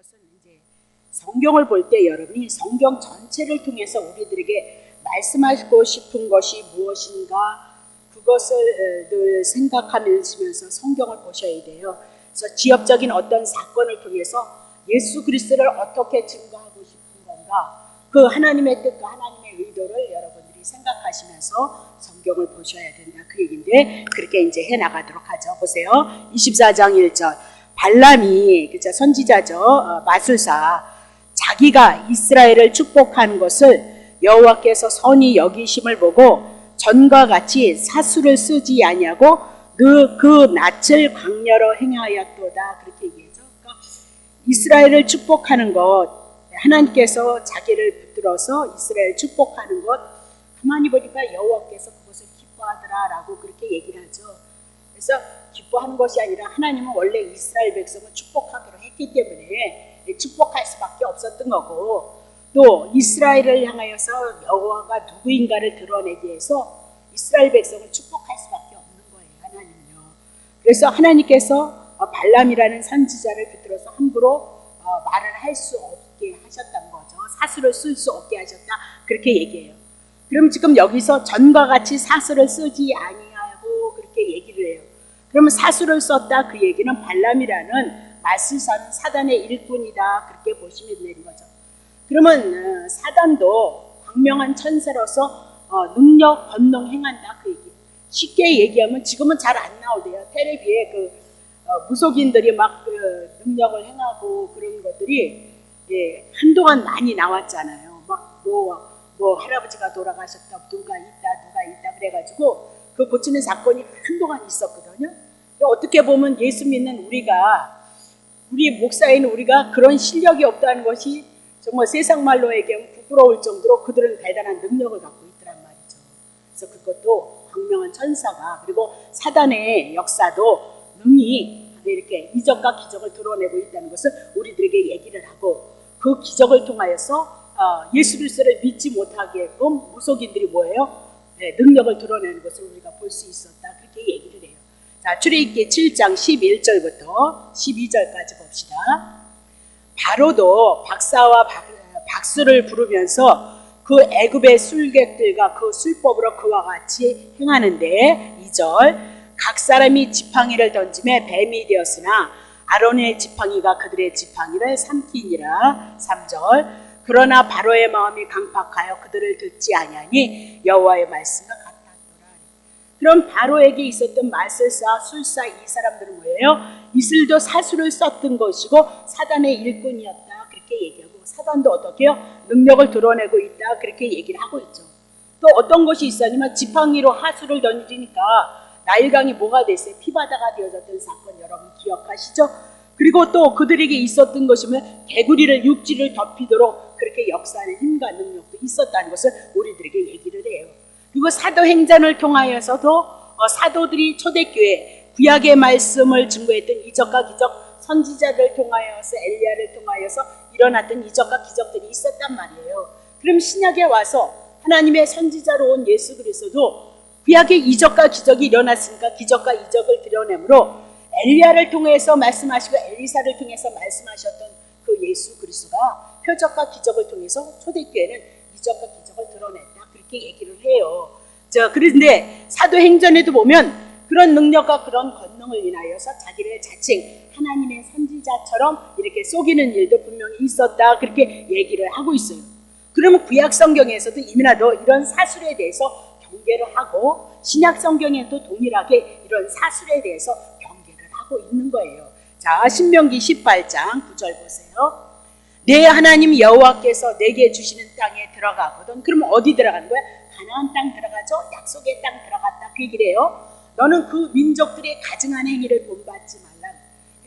것은 이제 성경을 볼 때 여러분이 성경 전체를 통해서 우리들에게 말씀하고 싶은 것이 무엇인가 그것을 늘 생각하면서 성경을 보셔야 돼요. 그래서 지역적인 어떤 사건을 통해서 예수 그리스도를 어떻게 증거하고 싶은 건가 그 하나님의 뜻과 하나님의 의도를 여러분들이 생각하시면서 성경을 보셔야 된다 그 얘기인데 그렇게 이제 해나가도록 하죠. 보세요. 24장 1절 발람이 그죠 선지자죠. 마술사 자기가 이스라엘을 축복한 것을 여호와께서 선히 여기심을 보고 전과 같이 사수를 쓰지 아니하고 그 낯을 광야로 행하였도다 그렇게 얘기하죠. 그러니까 이스라엘을 축복하는 것 하나님께서 자기를 붙들어서 이스라엘 축복하는 것 가만히 보니까 여호와께서 그것을 기뻐하더라라고 그렇게 얘기를 하죠. 그래서 기뻐하는 것이 아니라 하나님은 원래 이스라엘 백성을 축복하기로 했기 때문에 축복할 수밖에 없었던 거고 또 이스라엘을 향하여서 여호와가 누구인가를 드러내기 위해서 이스라엘 백성을 축복할 수밖에 없는 거예요. 하나님은요. 그래서 하나님께서 발람이라는 선지자를 붙들어서 함부로 말을 할 수 없게 하셨다는 거죠. 사수를 쓸 수 없게 하셨다 그렇게 얘기해요. 그럼 지금 여기서 전과 같이 사수를 쓰지 아니하고 그렇게 얘기를 해요. 그러면 사수를 썼다 그 얘기는 발람이라는 마술사는 사단의 일꾼이다 그렇게 보시면 되는 거죠. 그러면 사단도 광명한 천사로서 능력 권능 행한다 그 얘기. 쉽게 얘기하면 지금은 잘 안 나오대요. 텔레비에 그 무속인들이 막 그 능력을 행하고 그런 것들이 한동안 많이 나왔잖아요. 막 뭐 할아버지가 돌아가셨다 누가 있다 그래가지고 그 고치는 사건이 한동안 있었거든요. 어떻게 보면 예수 믿는 우리 목사인 우리가 그런 실력이 없다는 것이 정말 세상 말로 얘기하면 부끄러울 정도로 그들은 대단한 능력을 갖고 있더란 말이죠. 그래서 그것도 광명한 천사가 그리고 사단의 역사도 능히 이렇게 이적과 기적을 드러내고 있다는 것을 우리들에게 얘기를 하고 그 기적을 통하여서 예수 그리스도를 믿지 못하게끔 무속인들이 뭐예요? 능력을 드러내는 것을 우리가 볼 수 있었다 그렇게 얘기를 해요. 자, 출애굽기 7장 11절부터 12절까지 봅시다. 바로도 박사와 박수를 부르면서 그 애굽의 술객들과 그 술법으로 그와 같이 행하는데 2절 각 사람이 지팡이를 던짐에 뱀이 되었으나 아론의 지팡이가 그들의 지팡이를 삼키니라 3절 그러나 바로의 마음이 강팍하여 그들을 듣지 아니하니 여호와의 말씀과 같았더라. 그럼 바로에게 있었던 마술사, 술사 이 사람들은 뭐예요? 이슬도 사수를 썼던 것이고 사단의 일꾼이었다 그렇게 얘기하고 사단도 어떻게 해요? 능력을 드러내고 있다 그렇게 얘기를 하고 있죠. 또 어떤 것이 있었냐면 지팡이로 하수를 던지니까 나일강이 뭐가 됐어요? 피바다가 되어졌던 사건 여러분 기억하시죠? 그리고 또 그들에게 있었던 것이면 개구리를 육지를 덮이도록 그렇게 역사하는 힘과 능력도 있었다는 것을 우리들에게 얘기를 해요. 그리고 사도행전을 통하여서도 사도들이 초대교회 구약의 말씀을 증거했던 이적과 기적 선지자들 통하여서 엘리야를 통하여서 일어났던 이적과 기적들이 있었단 말이에요. 그럼 신약에 와서 하나님의 선지자로 온 예수 그리스도도 구약의 이적과 기적이 일어났으니까 기적과 이적을 드러내므로 엘리야를 통해서 말씀하시고 엘리사를 통해서 말씀하셨던 그 예수 그리스도가 표적과 기적을 통해서 초대교회는 이적과 기적을 드러냈다 그렇게 얘기를 해요. 자, 그런데 사도행전에도 보면 그런 능력과 그런 권능을 인하여서 자기를 자칭 하나님의 선지자처럼 이렇게 속이는 일도 분명히 있었다 그렇게 얘기를 하고 있어요. 그러면 구약 성경에서도 이미나도 이런 사술에 대해서 경계를 하고 신약 성경에도 동일하게 이런 사술에 대해서 경계를 하고 있는 거예요. 자, 신명기 18장 9절 보세요. 내 하나님 여호와께서 내게 주시는 땅에 들어가거든. 그럼 어디 들어가는 거야? 가나안 땅 들어가죠. 약속의 땅 들어갔다 그 얘기를 해요. 너는 그 민족들의 가증한 행위를 본받지 말라.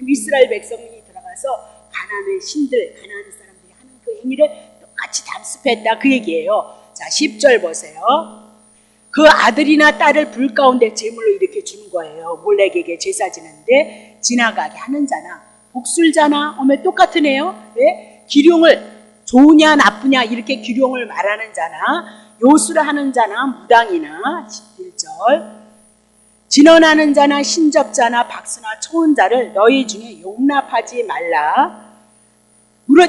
이스라엘 백성이 들어가서 가나안의 신들, 가나안 사람들이 하는 그 행위를 똑같이 담습했다 그 얘기예요. 자, 10절 보세요. 그 아들이나 딸을 불 가운데 제물로 이렇게 주는 거예요. 몰렉에게 제사 지는데 지나가게 하는 자나 복술자나 똑같은 애요. 네? 기룡을 좋으냐 나쁘냐 이렇게 기룡을 말하는 자나 요술을 하는 자나 무당이나 11절 진언하는 자나 신접자나 박수나 초혼자를 너희 중에 용납하지 말라.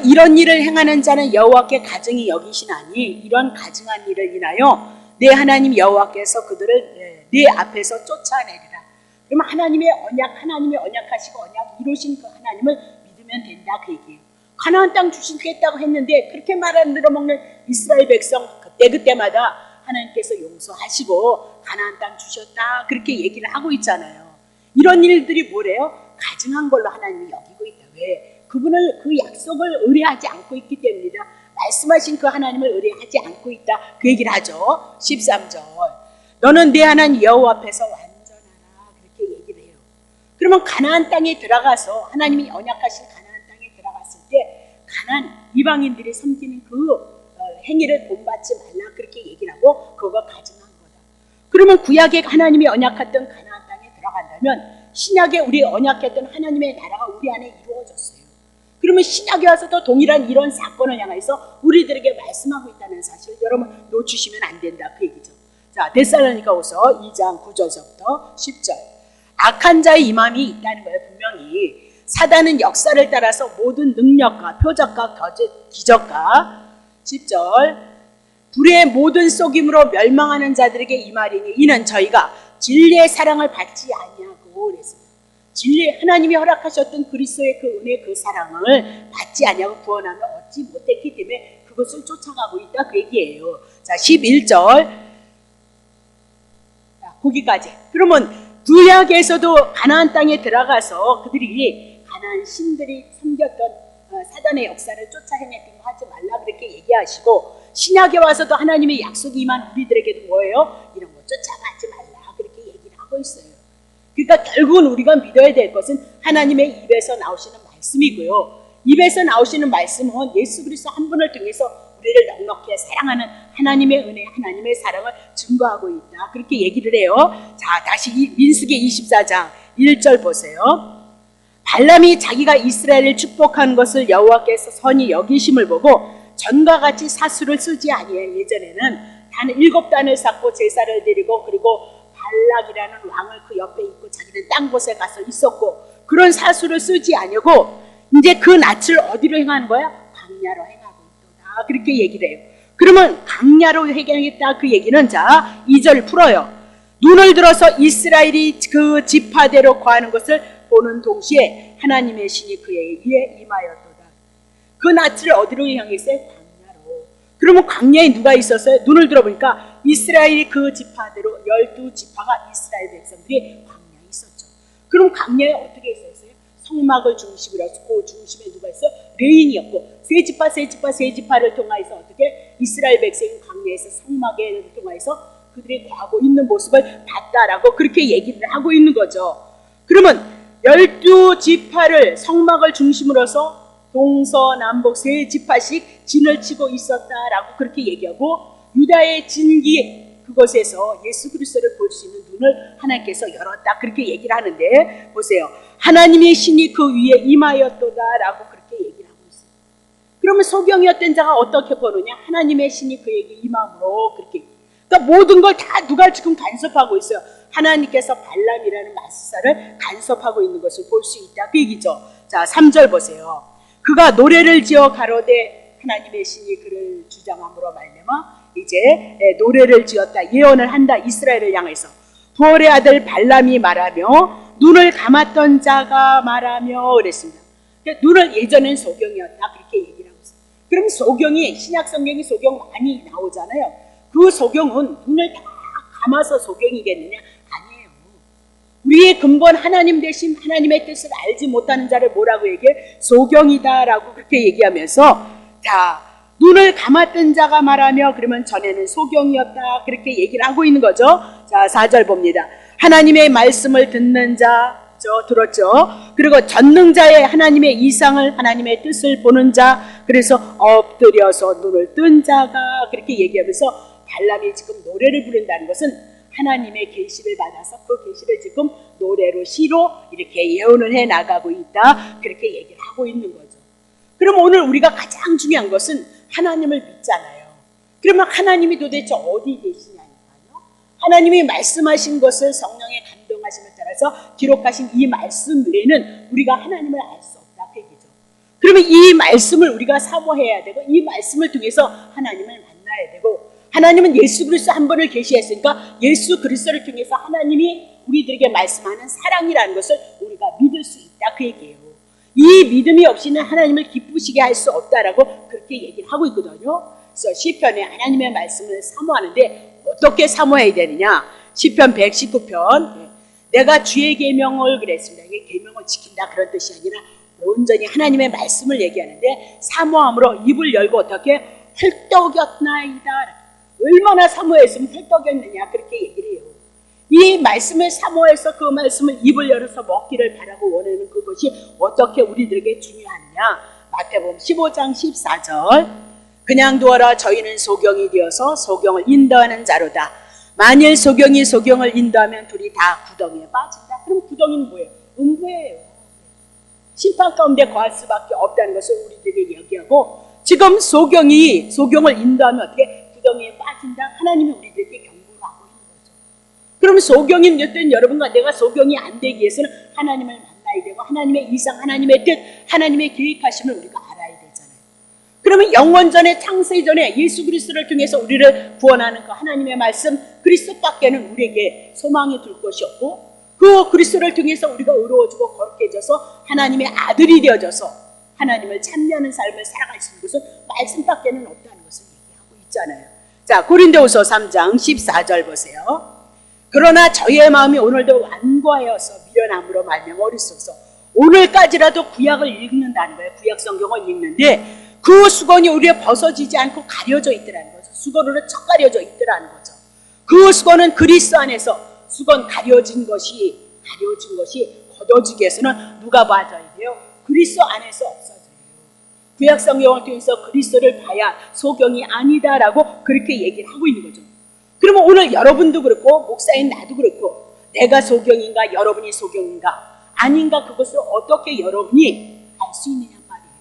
이런 일을 행하는 자는 여호와께 가증히 여기시나니 이런 가증한 일을 인하여 내 하나님 여호와께서 그들을 내 앞에서 쫓아내리라. 그러면 하나님의 언약하시고 언약 이루신 그 하나님을 믿으면 된다 그 얘기예요. 가나안 땅 주시겠다고 했는데 그렇게 말 안 들어먹는 이스라엘 백성 그때마다 하나님께서 용서하시고 가나안 땅 주셨다 그렇게 얘기를 하고 있잖아요. 이런 일들이 뭐래요? 가증한 걸로 하나님이 여기고 있다. 왜? 그분을 그 약속을 의뢰하지 않고 있기 때문이다. 말씀하신 그 하나님을 의뢰하지 않고 있다. 그 얘기를 하죠. 13절. 너는 내 하나님 여호와 앞에서 완전하라. 그렇게 얘기를 해요. 그러면 가나안 땅에 들어가서 하나님이 언약하신 가나안 땅에 들어갔을 때 가나안 이방인들이 섬기는 그 행위를 본받지 말라. 그렇게 얘기를 하고 그거가 가증한 거다. 그러면 구약에 하나님이 언약했던 가나안 땅에 들어간다면 신약에 우리 언약했던 하나님의 나라가 우리 안에 이루어졌어요. 그러면 신약에 와서도 동일한 이런 사건을 향해서 우리들에게 말씀하고 있다는 사실 여러분 놓치시면 안 된다 그 얘기죠. 자, 데살로니가후서 2장 9절부터 10절. 악한 자의 임함이 있다는 거예요. 분명히 사단은 역사를 따라서 모든 능력과 표적과 기적과 10절 불의 모든 속임으로 멸망하는 자들에게 임하리니 이는 저희가 진리의 사랑을 받지 아니하고 그랬습니다. 진리 하나님이 허락하셨던 그리스도의 그 은혜 그 사랑을 받지 아니하고 구원하며 얻지 못했기 때문에 그것을 쫓아가고 있다 그 얘기예요. 자, 11절 거기까지. 그러면 구약에서도 가나안 땅에 들어가서 그들이 가나안 신들이 섬겼던 사단의 역사를 쫓아 행했던 거 하지 말라 그렇게 얘기하시고 신약에 와서도 하나님의 약속이 임한 우리들에게도 뭐예요? 이런 거 쫓아가지 말라 그렇게 얘기를 하고 있어요. 그러니까 결국은 우리가 믿어야 될 것은 하나님의 입에서 나오시는 말씀이고요. 입에서 나오시는 말씀은 예수 그리스도 한 분을 통해서 우리를 넉넉히 사랑하는 하나님의 은혜, 하나님의 사랑을 증거하고 있다. 그렇게 얘기를 해요. 자, 다시 민수기 24장 1절 보세요. 발람이 자기가 이스라엘을 축복한 것을 여호와께서 선히 여기심을 보고 전과 같이 사수를 쓰지 아니해. 예전에는 단 7단을 쌓고 제사를 드리고 그리고 발락이라는 왕을 그 옆에 있고 자기는 딴 곳에 가서 있었고 그런 사수를 쓰지 아니고 이제 그 낯을 어디로 행하는 거야? 광야로 행하고 있다. 그렇게 얘기를 해요. 그러면 광야로 행하겠다 그 얘기는 자 2절 풀어요. 눈을 들어서 이스라엘이 그 지파대로 거하는 것을 보는 동시에 하나님의 신이 그에게 임하였도다. 그 낯을 어디로 향했어요? 광야로. 그러면 광야에 누가 있었어요? 눈을 들어보니까 이스라엘이 그 지파대로 12지파가 이스라엘 백성들이 광야에 있었죠. 그럼 광야에 어떻게 있었어요? 성막을 중심으로 해서 그 중심에 누가 있어요? 레인이었고 세 지파를 통하여서 어떻게 이스라엘 백성이 광야에서 성막을 통하여서 그들이 거하고 있는 모습을 봤다라고 그렇게 얘기를 하고 있는 거죠. 그러면 12지파를 성막을 중심으로서 동서남북 3지파씩 진을 치고 있었다라고 그렇게 얘기하고 유다의 진기 그곳에서 예수 그리스도를 볼 수 있는 눈을 하나님께서 열었다 그렇게 얘기를 하는데 보세요. 하나님의 신이 그 위에 임하였도다라고 그렇게 얘기를 하고 있어요. 그러면 소경이었던 자가 어떻게 보느냐? 하나님의 신이 그에게 임함으로 그렇게. 그러니까 모든 걸 다 누가 지금 간섭하고 있어요. 하나님께서 발람이라는 마술사를 간섭하고 있는 것을 볼 수 있다 그 얘기죠. 자 3절 보세요. 그가 노래를 지어 가로되 하나님의 신이 그를 주장함으로 말미암아 이제 노래를 지었다 예언을 한다 이스라엘을 향해서 부올의 아들 발람이 말하며 눈을 감았던 자가 말하며 그랬습니다. 눈을 예전엔 소경이었다 그렇게 얘기를 하고 있어요. 그럼 소경이 신약 성경이 소경 많이 나오잖아요. 그 소경은 눈을 다 감아서 소경이겠느냐? 아니에요. 우리의 근본 하나님 대신 하나님의 뜻을 알지 못하는 자를 뭐라고 얘기해? 소경이다라고 그렇게 얘기하면서 자 눈을 감았던 자가 말하며 그러면 전에는 소경이었다 그렇게 얘기를 하고 있는 거죠. 자 4절 봅니다. 하나님의 말씀을 듣는 자 들었죠. 그리고 전능자의 하나님의 이상을 하나님의 뜻을 보는 자 그래서 엎드려서 눈을 뜬 자가 그렇게 얘기하면서 발람이 지금 노래를 부른다는 것은 하나님의 계시를 받아서 그 계시를 지금 노래로 시로 이렇게 예언을 해 나가고 있다 그렇게 얘기를 하고 있는 거죠. 그럼 오늘 우리가 가장 중요한 것은 하나님을 믿잖아요. 그러면 하나님이 도대체 어디 계시냐니까요. 하나님이 말씀하신 것을 성령의 감동하심을 따라서 기록하신 이 말씀 외에는 우리가 하나님을 알 수 없다 그 얘기죠. 그러면 이 말씀을 우리가 사모해야 되고 이 말씀을 통해서 하나님을 만나야 되고 하나님은 예수 그리스도 한 분을 계시했으니까 예수 그리스도를 통해서 하나님이 우리들에게 말씀하는 사랑이라는 것을 우리가 믿을 수 있다 그 얘기예요. 이 믿음이 없이는 하나님을 기쁘시게 할 수 없다라고 그렇게 얘기를 하고 있거든요. 그래서 시편에 하나님의 말씀을 사모하는데 어떻게 사모해야 되느냐? 시편 119편 내가 주의 계명을 그랬습니다. 이게 계명을 지킨다 그런 뜻이 아니라 온전히 하나님의 말씀을 얘기하는데 사모함으로 입을 열고 어떻게 헐떡였나이다. 얼마나 사모했으면 헐떡였느냐 그렇게 얘기를 해요. 이 말씀을 사모해서 그 말씀을 입을 열어서 먹기를 바라고 원하는 그것이 어떻게 우리들에게 중요하느냐. 마태복음 15장 14절 그냥 두어라 저희는 소경이 되어서 소경을 인도하는 자로다. 만일 소경이 소경을 인도하면 둘이 다 구덩이에 빠진다. 그럼 구덩이는 뭐예요? 음부예요. 심판 가운데 거할 수밖에 없다는 것을 우리들에게 얘기하고 지금 소경을 인도하면 어떻게 구덩이에 빠진다. 하나님이 우리들에게 경고를 하고 있는 거죠. 그럼 소경이 됐든 여러분과 내가 소경이 안 되기 위해서는 하나님을 만나야 되고 하나님의 이상, 하나님의 뜻, 하나님의 계획하심을 우리가 알아야 되잖아요. 그러면 영원전에 창세전에 예수 그리스도를 통해서 우리를 구원하는 그 하나님의 말씀 그리스도밖에는 우리에게 소망이 둘 것이 없고 그 그리스도를 통해서 우리가 의로워지고 거룩해져서 하나님의 아들이 되어져서 하나님을 찬미하는 삶을 살아갈 수 있는 것은 말씀밖에는 없다는 것을 얘기하고 있잖아요. 자, 고린도후서 3장 14절 보세요. 그러나 저희의 마음이 오늘도 완고하여서 미련함으로 말미암아 어리석어서 오늘까지라도 구약을 읽는다는 거예요. 구약 성경을 읽는데 그 수건이 우리에 벗어지지 않고 가려져 있더라는 거죠. 수건으로 척 가려져 있더라는 거죠. 그 수건은 그리스도 안에서 수건 가려진 것이 걷어지기 위해서는 누가 봐줘야 돼요? 그리스도 안에서 없어져요. 구약 성경을 통해서 그리스도를 봐야 소경이 아니다라고 그렇게 얘기를 하고 있는 거죠. 그러면 오늘 여러분도 그렇고 목사인 나도 그렇고 내가 소경인가 여러분이 소경인가 아닌가 그것을 어떻게 여러분이 알 수 있느냐 말이에요.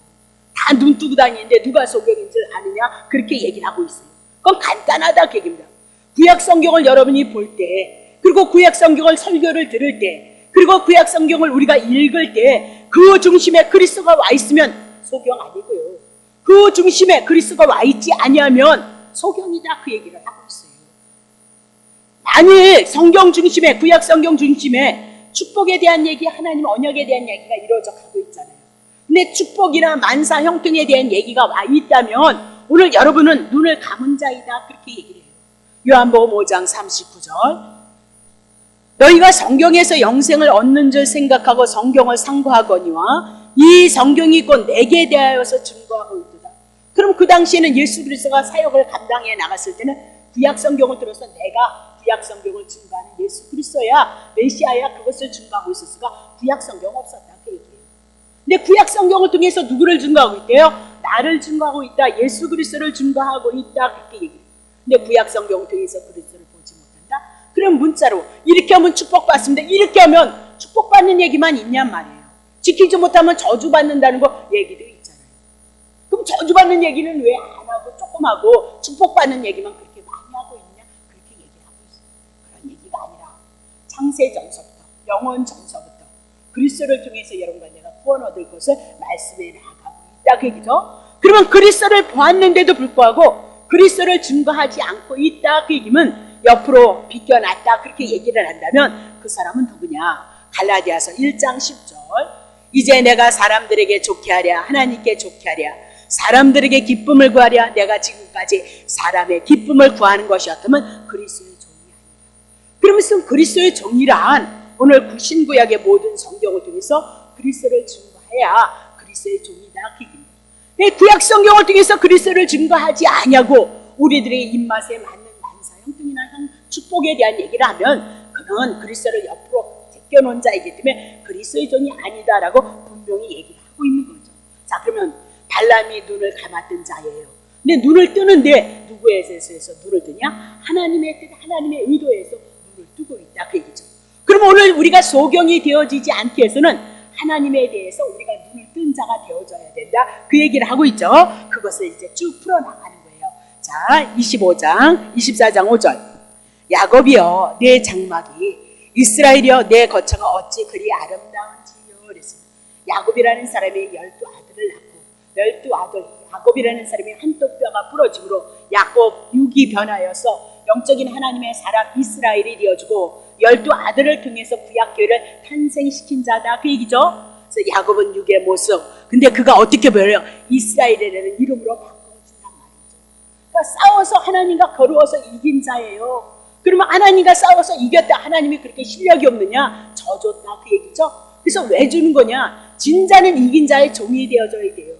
다 눈 뜨고 다니는데 누가 소경인 줄 아느냐 그렇게 얘기를 하고 있어요. 그건 간단하다 그 얘기입니다. 구약 성경을 여러분이 볼 때 그리고 구약 성경을 설교를 들을 때 그리고 구약 성경을 우리가 읽을 때 그 중심에 그리스도가 와 있으면 소경 아니고요. 그 중심에 그리스도가 와 있지 아니하면 소경이다 그 얘기를 하고 있어요. 만일 성경 중심에 구약 성경 중심에 축복에 대한 얘기 하나님 언약에 대한 얘기가 이루어져 가고 있잖아요. 근데 축복이나 만사 형통에 대한 얘기가 와 있다면 오늘 여러분은 눈을 감은 자이다 그렇게 얘기를 해요. 요한복음 5장 39절 너희가 성경에서 영생을 얻는 줄 생각하고 성경을 상고하거니와 이 성경이 곧 내게 대하여서 증거하고 있도다. 그럼 그 당시에는 예수 그리스도가 사역을 감당해 나갔을 때는 구약 성경을 들어서 내가 구약 성경을 증거하는 예수 그리스도야 메시아야 그것을 증거하고 있었으니까 구약 성경 없었다 그 얘기예요. 근데 구약 성경을 통해서 누구를 증거하고 있대요? 나를 증거하고 있다. 예수 그리스도를 증거하고 있다 그렇게 얘기해요. 근데 구약 성경을 통해서 그리스도를 보지 못한다? 그럼 문자로 이렇게 하면 축복받습니다. 이렇게 하면 축복받는 얘기만 있냔 말이에요. 지키지 못하면 저주받는다는 거 얘기도 있잖아요. 그럼 저주받는 얘기는 왜 안 하고 조금 하고 축복받는 얘기만 그렇게 많이 하고 있냐? 그렇게 얘기하고 있어요. 그런 얘기가 아니라 창세전서부터 영원전서부터 그리스도를 통해서 여러분과 내가 구원 얻을 것을 말씀해 나가고 있다 그 얘기죠. 그러면 그리스도를 보았는데도 불구하고 그리스도를 증거하지 않고 있다 그 얘기는 옆으로 비껴놨다 그렇게 얘기를 한다면 그 사람은 누구냐? 갈라디아서 1장 10절 이제 내가 사람들에게 좋게 하랴 하나님께 좋게 하랴 사람들에게 기쁨을 구하랴 내가 지금까지 사람의 기쁨을 구하는 것이었다면 그리스도의 종이 아니라. 그러면서 그리스도의 종이란 오늘 신구약의 모든 성경을 통해서 그리스도를 증거해야 그리스도의 종이다 그 얘기입니다. 구약 성경을 통해서 그리스도를 증거하지 않냐고 우리들의 입맛에 맞는 만사 형통이나 축복에 대한 얘기를 하면 그는 그리스도를 옆으로 제껴놓은 자이기 때문에 그리스도의 종이 아니다라고 분명히 얘기를 하고 있는 거죠. 자, 그러면 발람이 눈을 감았던 자예요. 근데 눈을 뜨는데 누구에 대해서 눈을 뜨냐? 하나님의 뜻, 하나님의 의도에서 눈을 뜨고 있다 그 얘기죠. 그럼 오늘 우리가 소경이 되어지지 않기 위해서는 하나님에 대해서 우리가 눈을 뜬 자가 되어져야 된다 그 얘기를 하고 있죠. 그것을 이제 쭉 풀어나가는 거예요. 자, 24장 5절 야곱이여 내 장막이 이스라엘이여 내 거처가 어찌 그리 아름다운지요 그랬습니다. 야곱이라는 사람이 12 아들을 낳고 12 아들 야곱이라는 사람이 한쪽 뼈가 부러짐으로 야곱 육이 변하여서 영적인 하나님의 사람 이스라엘이 되어주고 12 아들을 통해서 구약교회를 탄생시킨 자다 그 얘기죠. 그래서 야곱은 육의 모습, 근데 그가 어떻게 변해요? 이스라엘이라는 이름으로 바꿔준단 말이죠. 그러니까 싸워서 하나님과 거루어서 이긴 자예요. 그러면 하나님과 싸워서 이겼다, 하나님이 그렇게 실력이 없느냐? 져줬다 그 얘기죠. 그래서 왜 주는 거냐? 진 자는 이긴 자의 종이 되어줘야 돼요.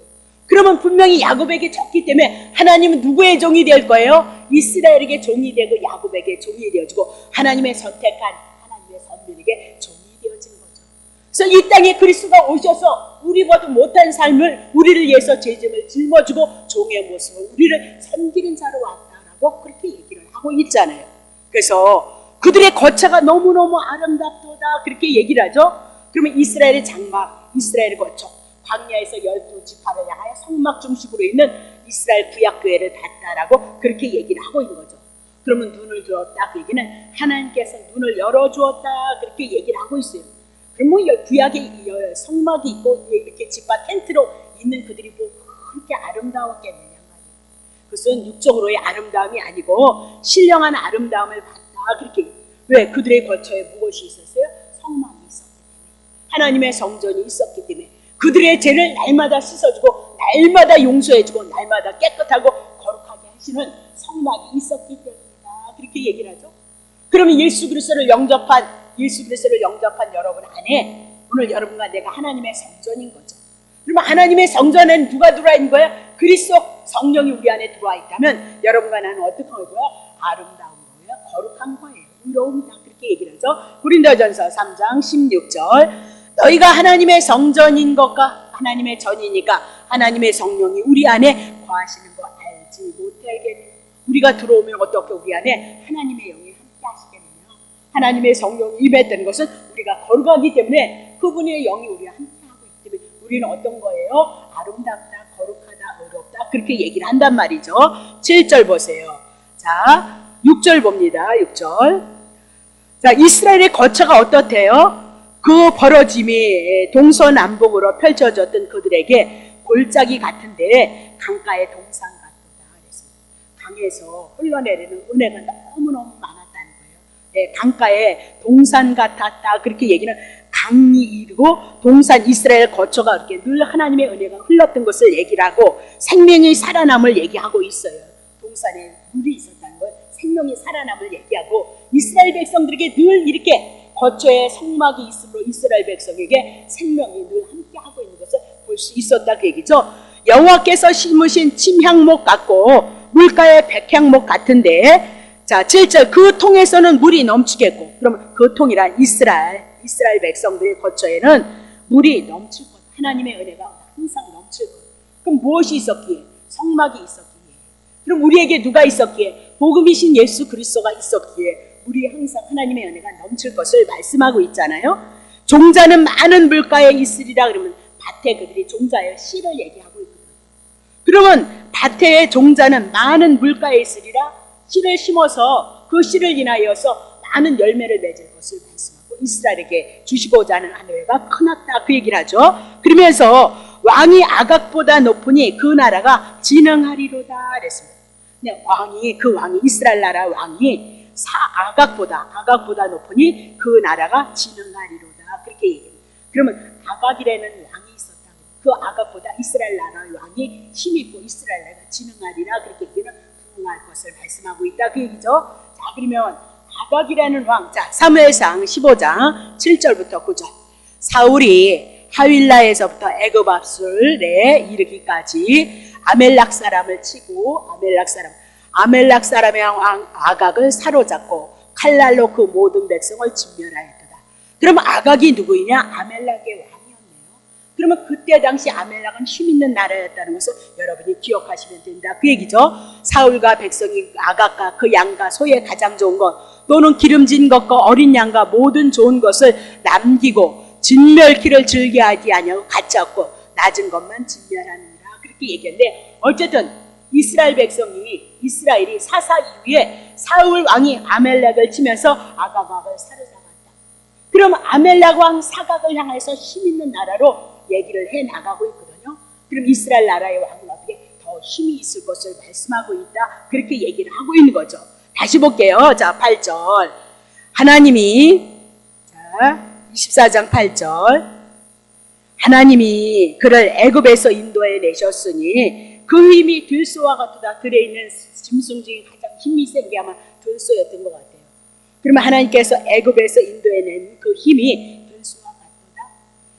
그러면 분명히 야곱에게 졌기 때문에 하나님은 누구의 종이 될 거예요? 이스라엘에게 종이 되고 야곱에게 종이 되어지고 하나님의 선택한 하나님의 선민에게 종이 되어지는 거죠. 그래서 이 땅에 그리스도가 오셔서 우리보다 못한 삶을 우리를 위해서 죄짐을 짊어지고 종의 모습을 우리를 섬기는 자로 왔다라고 그렇게 얘기를 하고 있잖아요. 그래서 그들의 거처가 너무너무 아름답도다 그렇게 얘기를 하죠. 그러면 이스라엘의 장막, 이스라엘의 거처, 광야에서 12지파를 향하여 성막 중심으로 있는 이스라엘 구약교회를 봤다라고 그렇게 얘기를 하고 있는 거죠. 그러면 눈을 들었다 그 얘기는 하나님께서 눈을 열어주었다 그렇게 얘기를 하고 있어요. 그러면 구약에 성막이 있고 이렇게 지파 텐트로 있는 그들이 뭐 그렇게 아름다웠겠느냐 말이에요. 그것은 육적으로의 아름다움이 아니고 신령한 아름다움을 봤다 그렇게. 왜? 그들의 거처에 무엇이 있었어요? 성막이 있었기 때문에, 하나님의 성전이 있었기 때문에, 그들의 죄를 날마다 씻어주고 날마다 용서해주고 날마다 깨끗하고 거룩하게 하시는 성막이 있었기 때문이다 그렇게 얘기를 하죠. 그러면 예수 그리스도를 영접한 여러분 안에 오늘 여러분과 내가 하나님의 성전인 거죠. 그러면 하나님의 성전에는 누가 들어와 있는 거야? 그리스도 성령이 우리 안에 들어와 있다면 여러분과 나는 어떻게 할 거야? 아름다운 거예요, 거룩한 거예요, 의로움이다 그렇게 얘기를 하죠. 고린도전서 3장 16절 너희가 하나님의 성전인 것과 하나님의 전이니까 하나님의 성령이 우리 안에 거하시는 거 알지 못하게. 우리가 들어오면 어떻게 우리 안에 하나님의 영이 함께 하시겠느냐. 하나님의 성령이 임했다는 것은 우리가 거룩하기 때문에 그분의 영이 우리와 함께 하고 있기 때문에 우리는 어떤 거예요? 아름답다, 거룩하다, 의롭다 그렇게 얘기를 한단 말이죠. 7절 보세요. 자, 6절 봅니다. 6절. 자, 이스라엘의 거처가 어떻대요? 그 벌어짐이 동서남북으로 펼쳐졌던 그들에게 골짜기 같은데 강가의 동산 같다 그랬습니다. 강에서 흘러내리는 은혜가 너무너무 많았다는 거예요. 네, 강가의 동산 같았다 그렇게 얘기는 강이 이르고 동산 이스라엘 거처가 이렇게 늘 하나님의 은혜가 흘렀던 것을 얘기를 하고 생명이 살아남을 얘기하고 있어요. 동산에 물이 있었다는 걸, 생명이 살아남을 얘기하고 이스라엘 백성들에게 늘 이렇게 거처에 성막이 있으므로 이스라엘 백성에게 생명이 늘 함께하고 있는 것을 볼 수 있었다 그 얘기죠. 여호와께서 심으신 침향목 같고 물가의 백향목 같은데, 자 7절 그 통에서는 물이 넘치겠고, 그러면 그 통이란 이스라엘 백성들의 거처에는 물이 넘칠 것, 하나님의 은혜가 항상 넘칠 것. 그럼 무엇이 있었기에? 성막이 있었기에. 그럼 우리에게 누가 있었기에? 복음이신 예수 그리스도가 있었기에 우리 항상 하나님의 은혜가 넘칠 것을 말씀하고 있잖아요. 종자는 많은 물가에 있으리라 그러면 밭에 그들이 종자의 씨를 얘기하고 있거든요. 그러면 밭의 종자는 많은 물가에 있으리라, 씨를 심어서 그 씨를 인하여서 많은 열매를 맺을 것을 말씀하고 이스라엘에게 주시고자 하는 하늘가 크났다 그 얘기를 하죠. 그러면서 왕이 아각보다 높으니 그 나라가 진흥하리로다 그랬습니다. 그 왕이 이스라엘 나라 왕이 아각보다 높으니 그 나라가 진흥하리로다 그렇게 얘기해요. 그러면 아각이라는 왕이 있었다. 그 아각보다 이스라엘 나라의 왕이 힘있고 이스라엘 나라가 진흥하리라 그렇게 얘기는 부흥할 것을 말씀하고 있다 그 얘기죠. 자, 그러면 아각이라는 왕, 자 사무엘상 15장 7절부터 9절 사울이 하윌라에서부터 애굽 압술에 이르기까지 아멜락 사람을 치고 아멜락 사람의 왕 아각을 사로잡고 칼날로 그 모든 백성을 진멸하였도다. 그러면 아각이 누구이냐? 아멜락의 왕이었네요. 그러면 그때 당시 아멜락은 힘있는 나라였다는 것을 여러분이 기억하시면 된다 그 얘기죠. 사울과 백성이 아각과 그 양과 소의 가장 좋은 것 또는 기름진 것과 어린 양과 모든 좋은 것을 남기고 진멸키를 즐겨하지 아니하고 가짜없고 낮은 것만 진멸하느니라 그렇게 얘기했는데, 어쨌든 이스라엘이 사사 이후에 사울 왕이 아멜렉을 치면서 아각 왕을 사로잡았다. 그럼 아멜렉 왕 사각을 향해서 힘있는 나라로 얘기를 해 나가고 있거든요. 그럼 이스라엘 나라의 왕은 어떻게 더 힘이 있을 것을 말씀하고 있다. 그렇게 얘기를 하고 있는 거죠. 다시 볼게요. 자, 8절. 하나님이, 자, 24장 8절. 하나님이 그를 애굽에서 인도해 내셨으니 그 힘이 들소와 같도다. 들에 있는 짐승 중에 가장 힘이 센 게 아마 들소였던 것 같아요. 그러면 하나님께서 애굽에서 인도해 낸 그 힘이 들소와 같도다.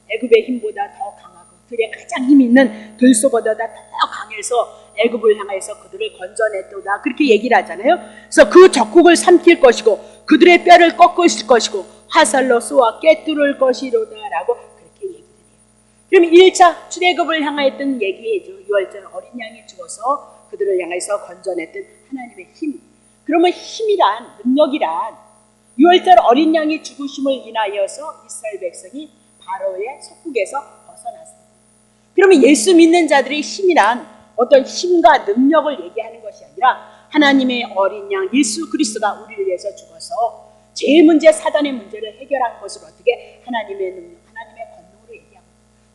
애굽의 힘보다 더 강하고 들에 가장 힘 있는 들소보다 더 강해서 애굽을 향해서 그들을 건져냈도다. 그렇게 얘기를 하잖아요. 그래서 그 적국을 삼킬 것이고 그들의 뼈를 꺾으실 것이고 화살로 쏘아 꿰뚫을 것이로다라고 그렇게 얘기를 해요. 그럼 1차 출애굽을 향하였던 얘기죠. 6월절 어린 양이 죽어서 그들을 향해서 건져냈던 하나님의 힘. 그러면 힘이란, 능력이란 6월절 어린 양이 죽으심을 인하여서 이스라엘 백성이 바로의 속국에서 벗어났습니다. 그러면 예수 믿는 자들의 힘이란 어떤 힘과 능력을 얘기하는 것이 아니라 하나님의 어린 양 예수 그리스도가 우리를 위해서 죽어서 죄의 문제, 사단의 문제를 해결한 것을 어떻게 하나님의 능력, 하나님의 권능으로 얘기하고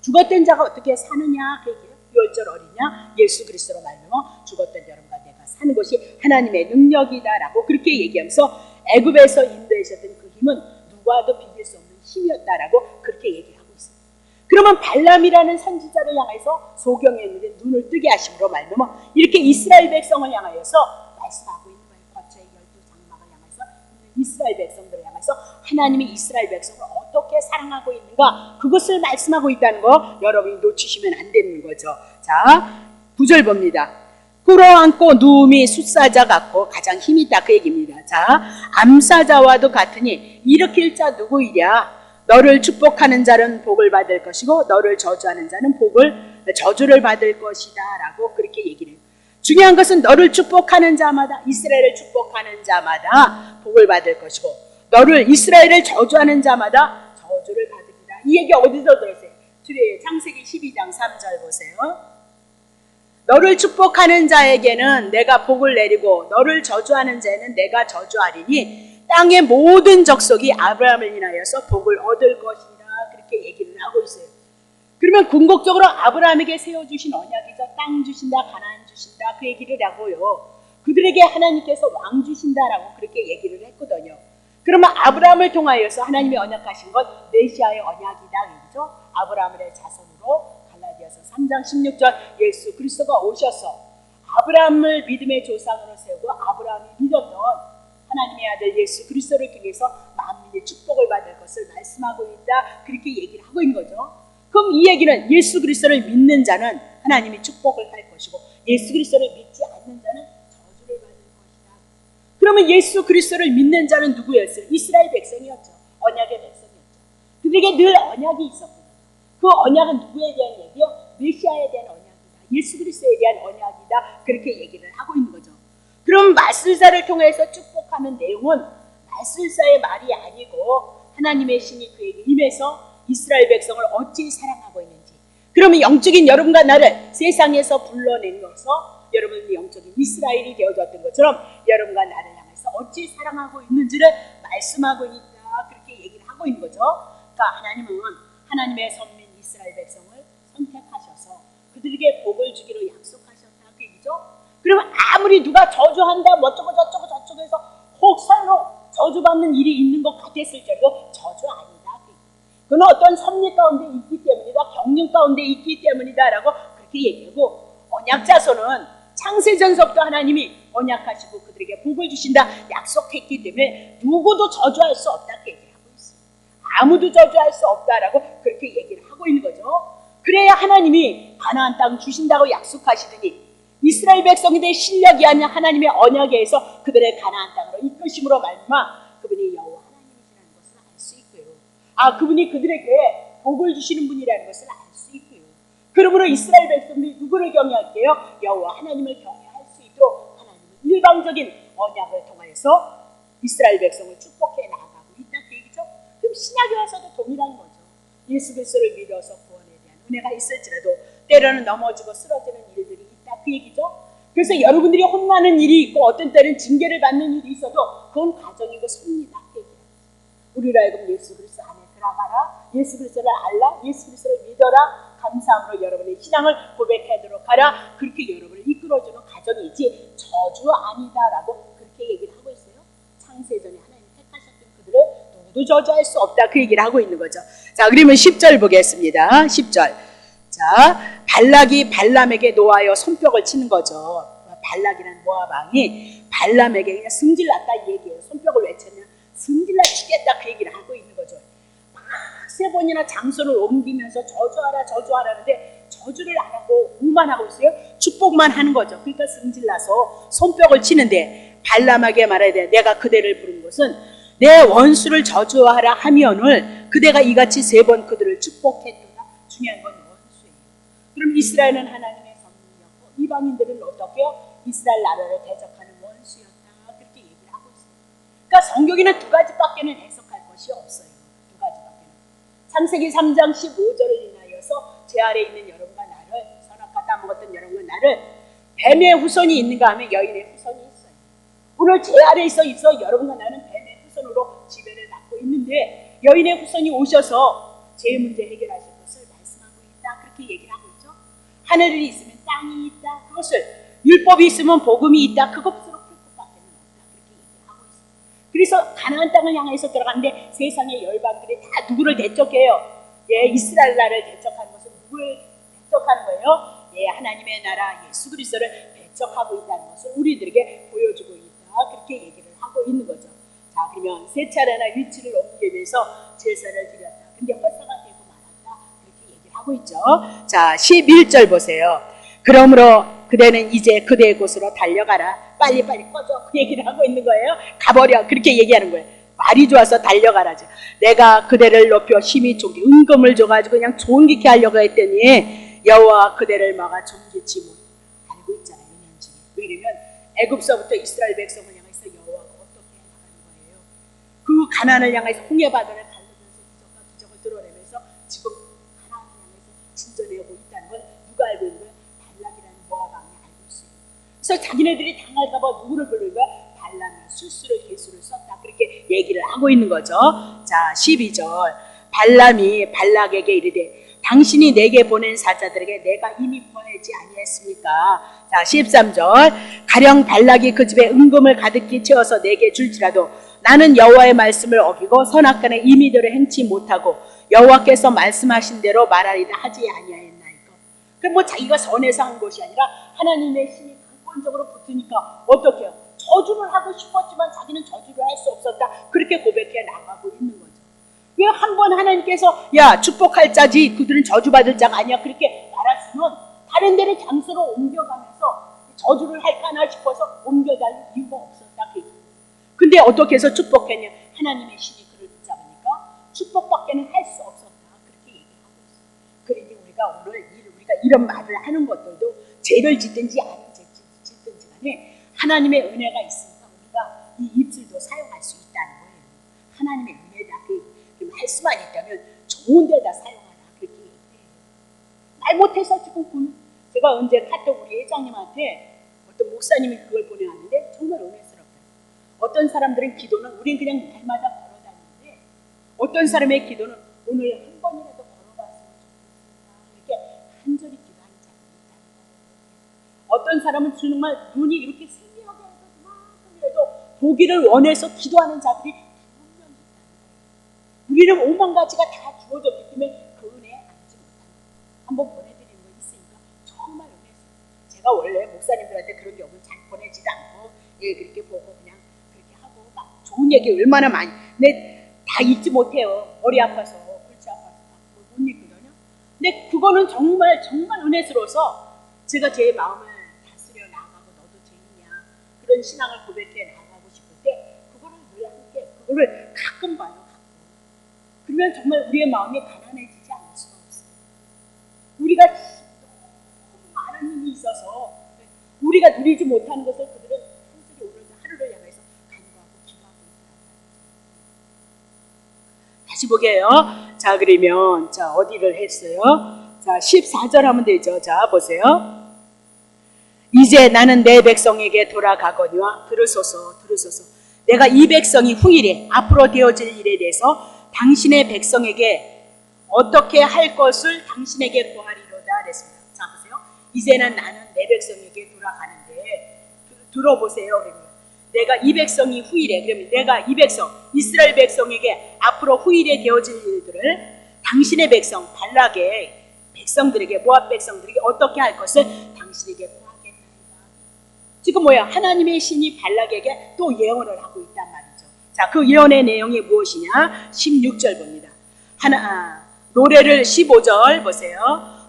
죽었던 자가 어떻게 사느냐 그 얘기예요. 6월절 어린 양 예수 그리스도로 말미암아 죽었던 여러분과 내가 사는 것이 하나님의 능력이다라고 그렇게 얘기하면서 애굽에서 인도하셨던 그 힘은 누구와도 비길 수 없는 힘이었다라고 그렇게 얘기를 하고 있어요. 그러면 발람이라는 선지자를 향해서 소경했는데 눈을 뜨게 하심으로 말미암아 이렇게 이스라엘 백성을 향하여서 말씀하고 있는 거예요. 거처의 12장막을 향해서 이스라엘 백성들을 향해서 하나님이 이스라엘 백성을 어떻게 사랑하고 있는가 그것을 말씀하고 있다는 거 여러분이 놓치시면 안 되는 거죠. 자, 9절 봅니다. 끌어안고 누움이 숫사자 같고 가장 힘이 있다 그 얘기입니다. 자, 암사자와도 같으니 일으킬 자 누구이랴? 너를 축복하는 자는 복을 받을 것이고 너를 저주하는 자는 저주를 받을 것이다 라고 그렇게 얘기를 해요. 중요한 것은 너를 축복하는 자마다 이스라엘을 축복하는 자마다 복을 받을 것이고 너를 이스라엘을 저주하는 자마다 저주를 받으리라. 이 얘기 어디서 들었어요? 창세기 12장 3절 보세요. 너를 축복하는 자에게는 내가 복을 내리고 너를 저주하는 자에는 내가 저주하리니 땅의 모든 족속이 아브라함을 인하여서 복을 얻을 것이다. 그렇게 얘기를 하고 있어요. 그러면 궁극적으로 아브라함에게 세워주신 언약이죠. 땅 주신다, 가나안 주신다 그 얘기를 하고요. 그들에게 하나님께서 왕 주신다라고 그렇게 얘기를 했거든요. 그러면 아브라함을 통하여서 하나님이 언약하신 것 메시아의 언약이다. 그렇죠? 아브라함의 자손으로 갈라디아서 3장 16절 예수 그리스도가 오셔서 아브라함을 믿음의 조상으로 세우고 아브라함이 믿었던 하나님의 아들 예수 그리스도를 통해서 만민의 축복을 받을 것을 말씀하고 있다. 그렇게 얘기를 하고 있는 거죠. 그럼 이 얘기는 예수 그리스도를 믿는 자는 하나님이 축복을 할 것이고 예수 그리스도를 믿지 않는 자는 저주를 받을 것이다. 그러면 예수 그리스도를 믿는 자는 누구였어요? 이스라엘 백성이었죠. 언약의 백성이었죠. 그들에게 늘 언약이 있었고 그 언약은 누구에 대한 얘기요? 메시아에 대한 언약이다. 예수 그리스도에 대한 언약이다. 그렇게 얘기를 하고 있는 거죠. 그럼 말술사를 통해서 축복하는 내용은 말술사의 말이 아니고 하나님의 신이 그에게 임해서 이스라엘 백성을 어찌 사랑하고 있는지 그러면 영적인 여러분과 나를 세상에서 불러내면서 여러분이 영적인 이스라엘이 되어졌던 것처럼 여러분과 나를 향해서 어찌 사랑하고 있는지를 말씀하고 있다. 그렇게 얘기를 하고 있는 거죠. 그러니까 하나님은 하나님의 선민 이스라엘 백성을 선택하셔서 그들에게 복을 주기로 약속하셨다 그 얘기죠. 그러면 아무리 누가 저주한다 어쩌고 저쩌고 저쩌고 해서 혹 서로 저주받는 일이 있는 것 같았을지라도 저주 아니다. 그건 어떤 섭리 가운데 있기 때문이다. 경륜 가운데 있기 때문이다 라고 그렇게 얘기하고 언약 자손은 창세전서부터 하나님이 언약하시고 그들에게 복을 주신다 약속했기 때문에 누구도 저주할 수 없다 그 얘기를 하고 있어요. 아무도 저주할 수 없다라고 그렇게 얘기를 하고 있는 거죠. 그래야 하나님이 가나안 땅 주신다고 약속하시더니 이스라엘 백성들의 실력이 아니라 하나님의 언약에 의해서 그들의 가나안 땅으로 이끄심으로 말미암아 그분이 여호와 하나님이시라는 것을 알 수 있고요. 그분이 그들에게 복을 주시는 분이라는 것을 알 수 있고요. 그러므로 이스라엘 백성들이 누구를 경외할게요? 여호와 하나님을 경외할 수 있도록 하나님은 일방적인 언약을 통하여서 이스라엘 백성을 축복해 나가고 있다 그 얘기죠. 그럼 신약에 와서도 동일한 거죠. 예수 그리스도를 믿어서 구원에 대한 은혜가 있을지라도 때로는 넘어지고 쓰러지는 일들이 있다 그 얘기죠. 그래서 여러분들이 혼나는 일이 있고 어떤 때는 징계를 받는 일이 있어도 그건 가정이고 섭니다 그 얘기예요. 우리로 하여금 예수 그리스도 안에 들어가라, 예수 그리스도를 알라, 예수 그리스도를 믿어라 감사함으로 여러분의 신앙을 고백하도록 하라. 그렇게 여러분을 이끌어주는 가정이지 저주 아니다라고 그렇게 얘기를 하고 있어요. 창세전에 하나님 택하셨던 그들을 누구도 저주할 수 없다 그 얘기를 하고 있는 거죠. 자, 그러면 10절 보겠습니다. 10절. 자, 발락이 발람에게 놓아여 손뼉을 치는 거죠. 발락이라는 모압 왕이 발람에게 그냥 승질났다 이 얘기예요. 손뼉을 왜 쳤냐? 승질나 치겠다 그 얘기를 하고 있는 거죠. 세 번이나 장소를 옮기면서 저주하라 저주하라 하는데 저주를 안 하고 뭐만 하고 있어요? 축복만 하는 거죠. 그러니까 승질나서 손뼉을 치는데 발람에게 말해야 돼. 내가 그대를 부른 것은 내 원수를 저주하라 하면을 그대가 이같이 세 번 그들을 축복했도다. 중요한 건 원수예요. 그럼 이스라엘은 하나님의 선민이었고 이방인들은 어떻게요? 이스라엘 나라를 대적하는 원수였다. 그렇게 얘기를 하고 있어요. 그러니까 성경에는 두 가지밖에는 해석할 것이 없어요. 두 가지밖에는. 창세기 3장 15절을 인하여서 제 아래에 있는 여러분과 나를 선악과 따먹었던 여러분과 나를 뱀의 후손이 있는가 하면 여인의 후손이 있어요. 오늘 제 아래에 있어 여러분과 나는 뱀의 후손으로 지배를 받고 있는데 여인의 후손이 오셔서 제 문제 해결하실 것을 말씀하고 있다. 그렇게 얘기를 하고 있죠. 하늘이 있으면 땅이 있다. 그것을 율법이 있으면 복음이 있다. 그것으로 풀 것밖에는 없다. 그렇게 얘기를 하고 있어요. 그래서 가나안 땅을 향해서 들어가는데 세상의 열방들이 다 누구를 대적해요? 예, 이스라엘 나라를 대적하는 것은 누구를 대적하는 거예요? 예, 하나님의 나라 예수 그리스도를 대적하고 있다는 것을 우리들에게 보여주고 있다. 그렇게 얘기를 하고 있는 거죠. 자, 그러면 세 차례나 위치를 옮기면서 제사를 드렸다. 근데 헐사가 되고 말았다. 그렇게 얘기를 하고 있죠. 자, 11절 보세요. 그러므로 그대는 이제 그대의 곳으로 달려가라. 빨리빨리 꺼져. 그 얘기를 하고 있는 거예요. 가버려. 그렇게 얘기하는 거예요. 말이 좋아서 달려가라죠. 내가 그대를 높여 힘이 좋게 은금을 줘가지고 그냥 존귀케 하려고 했더니 여호와 그대를 막아 존귀치 못. 알고 있잖아요. 연연중에. 왜냐면 애굽서부터 이스라엘 백성을 향해서 여호와가 어떻게 나가는 거예요. 그 가나안을 향해서 홍해바다를 갈르면서 기적과 기적을 드러내면서 지금 가나안을 향해서 진전해오고 있다는 걸 누가 알고 있는 거예요? 발락이라는 모압 왕이 알고 있어요. 그래서 자기네들이 당할까 봐 누구를 부르는 거야? 발람이 술수를 개수를 썼다. 그렇게 얘기를 하고 있는 거죠. 자, 12절. 발람이 발락에게 이르되 당신이 내게 보낸 사자들에게 내가 이미 보내지 아니했습니까? 자, 13절. 가령 발락이 그 집에 은금을 가득히 채워서 내게 줄지라도 나는 여호와의 말씀을 어기고 선악간에 임의대로 행치 못하고 여호와께서 말씀하신 대로 말하리다 하지 아니하였나이까. 그럼 뭐 자기가 선해서 한 것이 아니라 하나님의 힘이 강권적으로 붙으니까 어떻게 해요? 저주를 하고 싶었지만 자기는 저주를 할 수 없었다. 그렇게 고백해 나가고 있는 거죠. 왜 한 번 하나님께서 야 축복할 자지 그들은 저주받을 자가 아니야 그렇게 말하시면 다른 데를 장소로 옮겨가면서 저주를 할까나 싶어서 옮겨갈 이유가 없었다. 근데 어떻게 해서 축복했냐? 하나님의 신이 그를 붙잡으니까 축복밖에는 할 수 없었다. 그렇게 얘기하고 있어요. 그러니 우리가 오늘 우리가 이런 말을 하는 것들도 죄를 짓든지 아닌 짓든지 간에 하나님의 은혜가 있으니까 우리가 이 입술도 사용할 수 있다는 거예요. 하나님의 은혜다. 그럼 할 수만 있다면 좋은 데다 사용하라. 그렇게 얘기해요. 말 못해서 지금 제가 언제 카톡 우리 회장님한테 어떤 목사님이 그걸 보내왔는데 정말 은혜스럽다. 어떤 사람들은 기도는 우린 그냥 날마다 걸어다니는데 어떤 사람의 기도는 오늘 한 번이라도 걸어봤으면 좋겠습니다. 이렇게 간절히 기도하는 자들이 있다는 거예요. 어떤 사람은 정말 눈이 이렇게 생명하게 해서 그만큼이라도 보기를 원해서 기도하는 자들이 분명히 있다는 거예요. 우리는 오만 가지가 다 주어졌기 때문에 그 은혜에 앉지 못하는 거예요. 한번 보내드리는 거 있으니까 정말 은혜스러워요. 제가 원래 목사님들한테 그런 경우는 잘 보내지도 않고 예 그렇게 보고 그냥 그렇게 하고 막 좋은 얘기 얼마나 많이 근데 다 잊지 못해요. 머리 아파서 골치 아파서 못 읽거든요. 근데 그거는 정말 정말 은혜스러워서 제가 제 마음을 다스려 나가고 너도 죄인이야 그런 신앙을 고백해 나가고 싶을 때 그거를 늘 함께 그거를 가끔 봐요. 가끔. 그러면 정말 우리의 마음이 가난해지지 않을 수가 없어요. 우리가 너무 많은 힘이 있어서 우리가 누리지 못하는 것을 그들은 한술이 오르는 하루를 향해서 간구하고 기도하고 있다. 다시 보게요. 자, 그러면 자 어디를 했어요? 자, 14절 하면 되죠. 자, 보세요. 이제 나는 내 백성에게 돌아가거니와 들으소서. 내가 이 백성이 후일에 앞으로 되어질 일에 대해서 당신의 백성에게 어떻게 할 것을 당신에게 구하리로다 그랬습니다. 자 보세요. 이제는 나는 내 백성에게 돌아가는데 들어보세요. 그러면 내가 이 백성이 후일에, 그러면 내가 이 백성 이스라엘 백성에게 앞으로 후일에 되어질 일들을 당신의 백성 발락의 백성들에게, 모압 백성들에게 어떻게 할 것을 당신에게 구하겠나이다. 지금 뭐야? 하나님의 신이 발락에게 또 예언을 하고 있단 말이죠. 자, 그 예언의 내용이 무엇이냐? 16절 봅니다. 노래를 15절 보세요.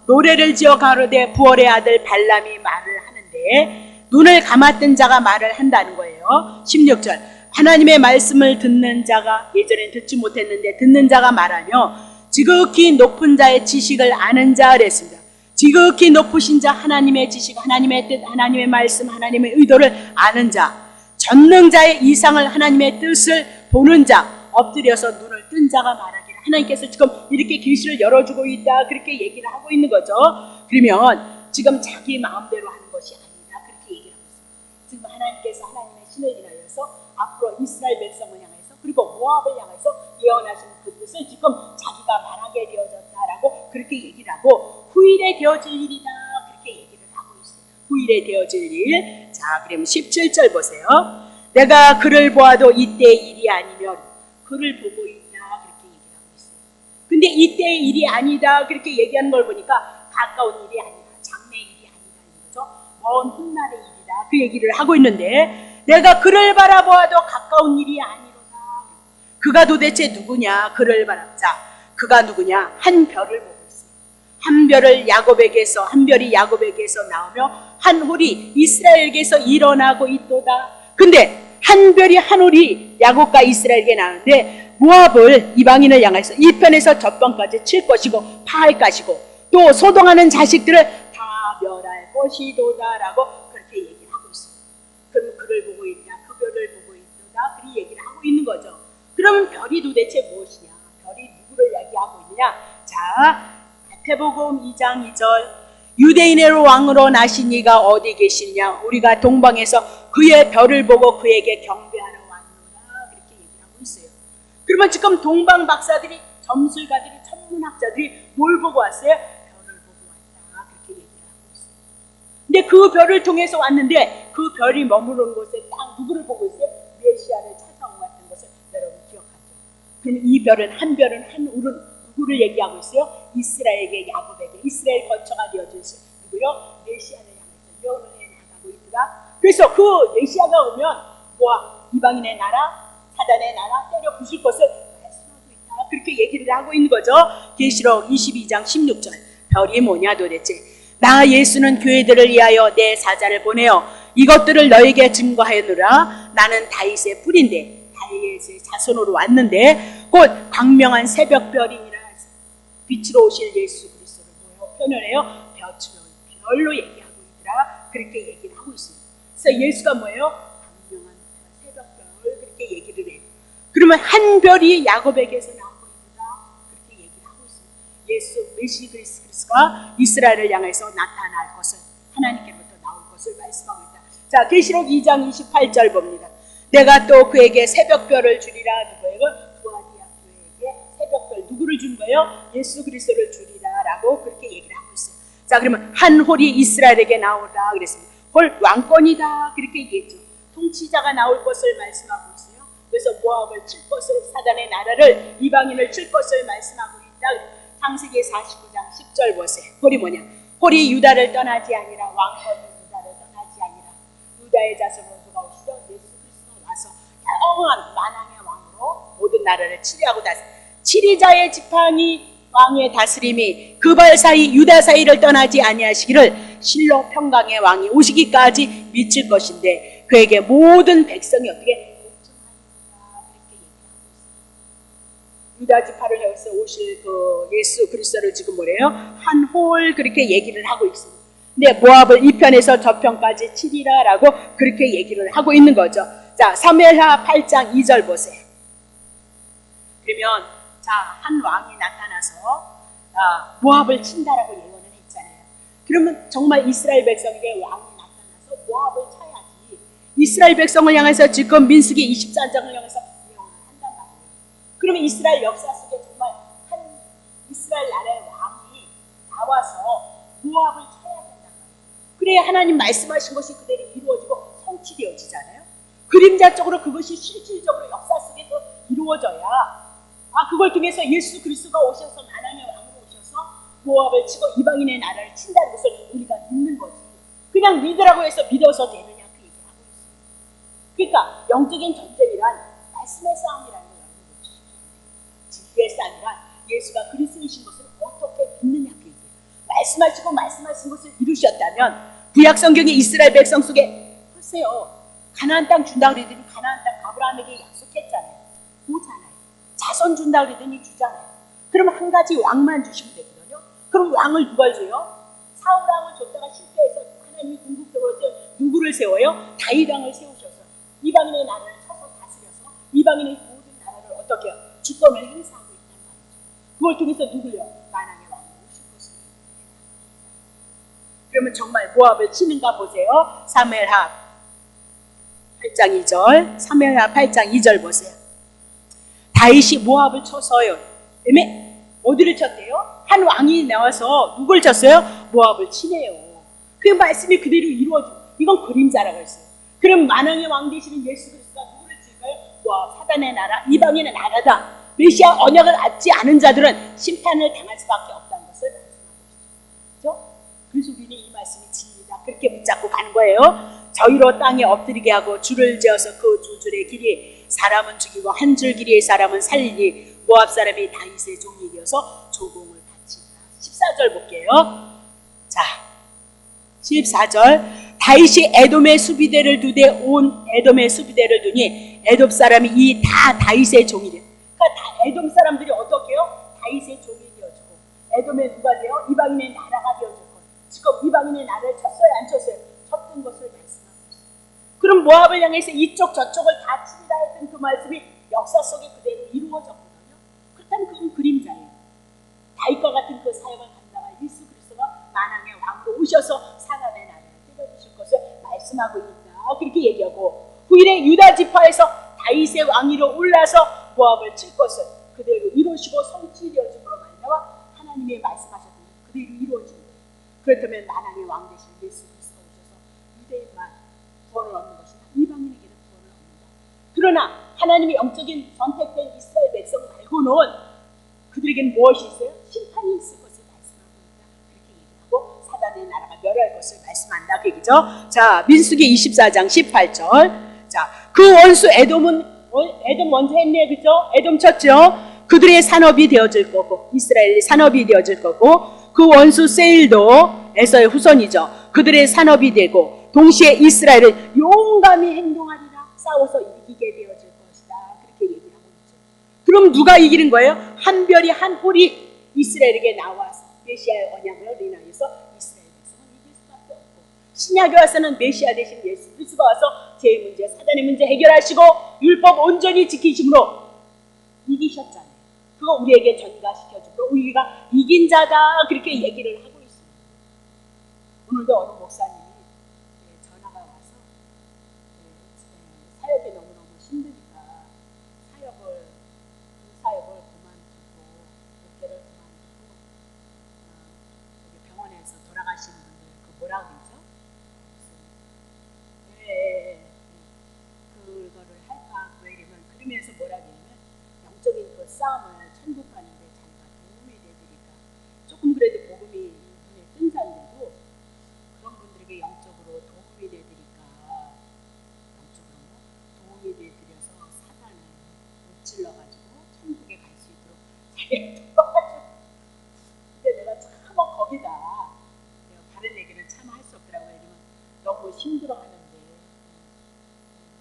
노래를 지어 가로되 부월의 아들 발람이 말을 하는데, 눈을 감았던 자가 말을 한다는 거예요. 16절. 하나님의 말씀을 듣는 자가, 예전엔 듣지 못했는데 듣는 자가 말하며 지극히 높은 자의 지식을 아는 자 그랬습니다. 지극히 높으신 자, 하나님의 지식, 하나님의 뜻, 하나님의 말씀, 하나님의 의도를 아는 자, 전능자의 이상을, 하나님의 뜻을 보는 자, 엎드려서 눈을 뜬 자가 말하기를. 하나님께서 지금 이렇게 계시를 열어주고 있다, 그렇게 얘기를 하고 있는 거죠. 그러면 지금 자기 마음대로 하는 것이 아니다, 그렇게 얘기를 하고 있습니다. 지금 하나님께서 하나님의 신을 인하여서 앞으로 이스라엘 백성을 향해서, 그리고 모압을 향해서 예언하신 그 뜻을 지금 자기가 말하게 되어졌다라고 그렇게 얘기를 하고, 후일에 되어질 일이다, 그렇게 얘기를 하고 있어요. 후일에 되어질 일. 자, 그러면 17절 보세요. 내가 그를 보아도 이때의 일이 아니면 그를 보고 있다, 그렇게 얘기를 하고 있어요. 근데 이때의 일이 아니다, 그렇게 얘기하는 걸 보니까 가까운 일이 아니다, 장래 일이 아니다, 이거죠. 먼 훗날의 일이다, 그 얘기를 하고 있는데, 내가 그를 바라보아도 가까운 일이 아니로다. 그가 도대체 누구냐? 그를 바라보자. 그가 누구냐? 한 별을 보고 있어요. 한 별을 야곱에게서, 한 별이 야곱에게서 나오며 한 홀이 이스라엘에게서 일어나고 있도다. 근데 한 별이, 한 홀이 야곱과 이스라엘에게 나오는데, 모압을, 이방인을 향해서 이 편에서 저 편까지 칠 것이고 파할 것이고 또 소동하는 자식들을 다 멸할 것이도다라고 그렇게 얘기를 하고 있어요. 그럼 그를 보고 있다, 그 별을 보고 있도다, 그렇게 얘기를 하고 있는 거죠. 그러면 별이 도대체 무엇이냐? 별이 누구를 얘기하고 있느냐? 자, 마태복음 2장 2절. 유대인의 왕으로 나신 이가 어디 계시냐? 우리가 동방에서 그의 별을 보고 그에게 경배하러 왔노라, 그렇게 얘기를 하고 있어요. 그러면 지금 동방 박사들이, 점술가들이, 천문학자들이 뭘 보고 왔어요? 별을 보고 왔다, 그렇게 얘기를 하고 있어요. 근데 그 별을 통해서 왔는데, 그 별이 머무른 곳에 딱 누구를 보고 있어요? 메시아를 찾아온 것 같은 것을 여러분 기억하죠. 그럼 이 별은, 한 별은, 한 울은 누구를 얘기하고 있어요? 이스라엘에게, 야곱에게, 이스라엘 거처가 되어줄 누구요? 메시아를 향해서 예언을 해나가고 있더라. 그래서 그 메시아가 오면 뭐야? 이방인의 나라, 사단의 나라 때려 부술 것을 말씀하고 있다, 그렇게 얘기를 하고 있는 거죠. 계시록 22장 16절. 별이 뭐냐 도대체? 나 예수는 교회들을 위하여 내 사자를 보내어 이것들을 너에게 증거하였노라. 나는 다윗의 뿌리인데, 다윗의 자손으로 왔는데 곧 광명한 새벽별이니라. 빛으로 오실 예수 그리스도를 뭐예요? 표현해요? 별로 얘기하고 있더라, 그렇게 얘기를 하고 있습니다. 그래서 예수가 뭐예요? 광명한 새벽별, 그렇게 얘기를 해요. 그러면 한 별이 야곱에게서 나오고 있다, 그렇게 얘기를 하고 있습니다. 예수 메시 그리스도가 이스라엘을 향해서 나타날 것을, 하나님께로부터 나올 것을 말씀하고 있다. 자, 계시록 2장 28절 봅니다. 내가 또 그에게 새벽별을 주리라. 누구에게? 두아디아 교회에게 새벽별, 누구를 준 거예요? 예수 그리스도를 주리라라고 그렇게 얘기를 하고 있어요. 자, 그러면 한 홀이 이스라엘에게 나오다 그랬습니다. 홀 왕권이다, 그렇게 얘기했죠. 통치자가 나올 것을 말씀하고 있어요. 그래서 모압을 칠 것을, 사단의 나라를, 이방인을 칠 것을 말씀하고 있다. 창세기 49장 10절 보세요. 홀이 뭐냐? 홀이 유다를 떠나지 아니라, 왕권이 유다를 떠나지 아니라 유다의 자손으로 누가 오시죠? 예수 그리스도가 와서 영원한 만왕의 왕으로 모든 나라를 치리하고 다스. 치리자의 지팡이, 왕의 다스림이 그발 사이, 유다 사이를 떠나지 아니하시기를 실로 평강의 왕이 오시기까지 미칠 것인데 그에게 모든 백성이 어떻게 복종하리라, 그렇게 얘기하고 있습니다. 유다 지파를 향해서 오실 그 예수 그리스도를 지금 뭐래요? 한 홀, 그렇게 얘기를 하고 있습니다. 근데 모압을 이 편에서 저 편까지 치리라라고 그렇게 얘기를 하고 있는 거죠. 자, 사무엘하 8장 2절 보세요. 그러면 자, 한 왕이 나타나서 모압을 친다라고 예언을 했잖아요. 그러면 정말 이스라엘 백성에게 왕이 나타나서 모압을 쳐야지. 이스라엘 백성을 향해서 지금 민수기 24장을 향해서 예언을 한단 말이에요. 그러면 이스라엘 역사 속에 정말 한 이스라엘 이스라엘 나라의 왕이 나와서 모압을 쳐야 된단 말이에요. 그래야 하나님 말씀하신 것이 그대로 이루어지고 성취되어지잖아요. 그림자적으로 그것이 실질적으로 역사 속에서 이루어져야 그걸 통해서 예수 그리스도가 오셔서 만왕의 왕으로 오셔서 모압을 치고 이방인의 나라를 친다는 것을 우리가 믿는 거지. 그냥 믿으라고 해서 믿어서 되느냐 그 얘기하고 있어요. 그러니까 영적인 전쟁이란 말씀의 싸움이라는 걸 여러분 놓치십시오. 진리의 싸움이란 예수가 그리스도이신 것을 어떻게 믿느냐 그 얘기예요. 말씀하신 것을 이루셨다면 구약 성경의 이스라엘 백성 속에 보세요. 가나안 땅 준다고 그러더니 가나안 땅 아브라함에게 약속했잖아요. 오잖아요. 자손 준다고 그러더니 주잖아요. 그럼 한 가지 왕만 주시면 되거든요. 그럼 왕을 누가 줘요? 사울 왕을 줬다가 실패해서 하나님이 궁극적으로 누구를 세워요? 다윗 왕을 세우셔서 이방인의 나라를 쳐서 다스려서 이방인의 모든 나라를 어떻게 해요? 주권을 행사하고 있단 말이죠. 그걸 통해서 누구요? 만왕의 왕으로 오실 것을. 그러면 정말 모압을 치는가 보세요. 사무엘하 8장 2절, 사무엘하 8장 2절 보세요. 다윗이 모압을 쳐서요. 어디를 쳤대요? 한 왕이 나와서 누굴 쳤어요? 모압을 치네요. 그 말씀이 그대로 이루어지고 이건 그림자라고 했어요. 그럼 만왕의 왕 되시는 예수 그리스도가 누구를 칠까요? 모압, 사단의 나라, 이방인의 나라다. 메시아 언약을 얻지 않은 자들은 심판을 당할 수밖에 없다는 것을 말씀하고 있죠. 그렇죠? 그래서 우리는 이 말씀이 진리다. 그렇게 붙잡고 가는 거예요. 저희로 땅에 엎드리게 하고 줄을 지어서 그 두 줄의 길이 사람은 죽이고 한 줄 길이의 사람은 살리니 모압 사람이 다윗의 종이 되어서 조공을 바치니라. 14절 볼게요. 자, 14절 다윗이 에돔의 수비대를 두되 온 에돔의 수비대를 두니 에돔 사람이 이 다 다윗의 종이래. 그러니까 다 에돔 사람들이 어떻게 해요? 다윗의 종이 되어주고 에돔의 누가 돼요? 이방인의 나라가 되어줄 거예요. 지금 이방인의 나라를 쳤어요 안 쳤어요? 쳤던 것을 말씀하고 있어요. 그럼 모압을 향해서 이쪽 저쪽을 다 치리라 했던 그 말씀이 역사 속에 그대로 이루어졌거든요. 그렇다면 그건 그림자예요. 다윗과 같은 그 사역을 감당할 예수 그리스도가 만왕의 왕으로 오셔서 사단의 나라를 뜯어주실 것을 말씀하고 있다. 그렇게 얘기하고 후일에 유다 지파에서 다윗의 왕위로 올라서 모압을 칠 것을 그대로 이루시고 성취되어짐으로 말미암아 하나님의 말씀하셨던 그대로 이루어진 거예요. 그렇다면 만왕의 왕 되신 예수 그리스도가 오셔서 유대인만 구원을 얻는 것이나 이방인에게는 구원을 얻는다. 그러나 하나님의 영적인 선택된 이스라엘 백성 말고는 그들에게는 무엇이 있어요? 심판이 있을 것을 말씀하고 있다. 그렇게 얘기하고 사단의 나라가 멸할 것을 말씀한다. 그 얘기죠. 자, 민수기 24장 18절. 자, 그 원수 에돔은 에돔 먼저 했네, 그죠? 에돔 쳤죠. 그들의 산업이 되어질 거고 이스라엘의 산업이 되어질 거고 그 원수 세일도 에서의 후손이죠. 그들의 산업이 되고 동시에 이스라엘은 용감히 행동하리라. 싸워서 이기게 되어질 것이다. 그렇게 얘기를 하고 있죠. 그럼 누가 이기는 거예요? 한 별이 한 홀이 이스라엘에게 나와서 메시아의 언약을 인하여서 이스라엘 백성은 이길 수밖에 없고 신약에 와서는 메시아 대신 예수 그리스도가 와서 죄의 문제, 사단의 문제 해결하시고 율법 온전히 지키심으로 이기셨잖아요. 그거 우리에게 전가시켜주고 우리가 이긴 자다 그렇게 얘기를 하고 있습니다. 오늘도 어느 목사님이 전화가 와서 사역이 너무너무 힘드니까 사역을 그만두고 목회를 그만두고 병원에서 돌아가시는 분들 그 뭐라고 그러죠? 그거를 할까 그러면서 뭐라 그러냐면 영적인 그 싸움을 천국 가는데 자기가 도움이 되드릴까 조금 그래도 복음이 눈에 뜬 사람들도 그런 분들에게 영적으로 도움이 되드릴까 영적으로 도움이 되드려서 사단을 무찔러가지고 천국에 갈 수 있도록 자기가 도와가지고 근데 내가 참 거기다 내가 다른 얘기는 참 할 수 없더라고요. 왜냐면 너무 힘들어하는데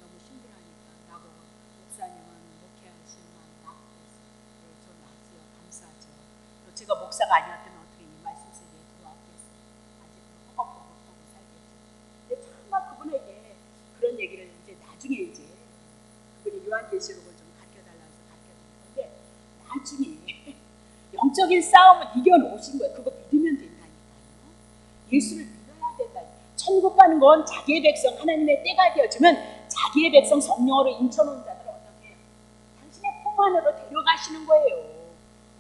너무 힘들어하니까 나보고 목사님은 목회하시는 마음이 좀 나지요. 감사하죠. 또 제가 목사가 아니었다면 어떻게 이 말씀 세계에 들어왔겠어요. 아직은 허겁허겁하고 살겠죠. 근데 정말 그분에게 그런 얘기를 이제 나중에 이제 그분이 요한계시록을 좀 가르쳐달라고 해서 가르쳐드린 건데 나중에 영적인 싸움을 이겨놓으신 거예요. 그거 믿으면 된다니까요. 예수를 믿어야 된다니까요. 천국 가는 건 자기의 백성 하나님의 때가 되어지면 자기의 백성 성령으로 인쳐놓은 자들을 어떻게 해요? 당신의 품 안으로 데려가시는 거예요.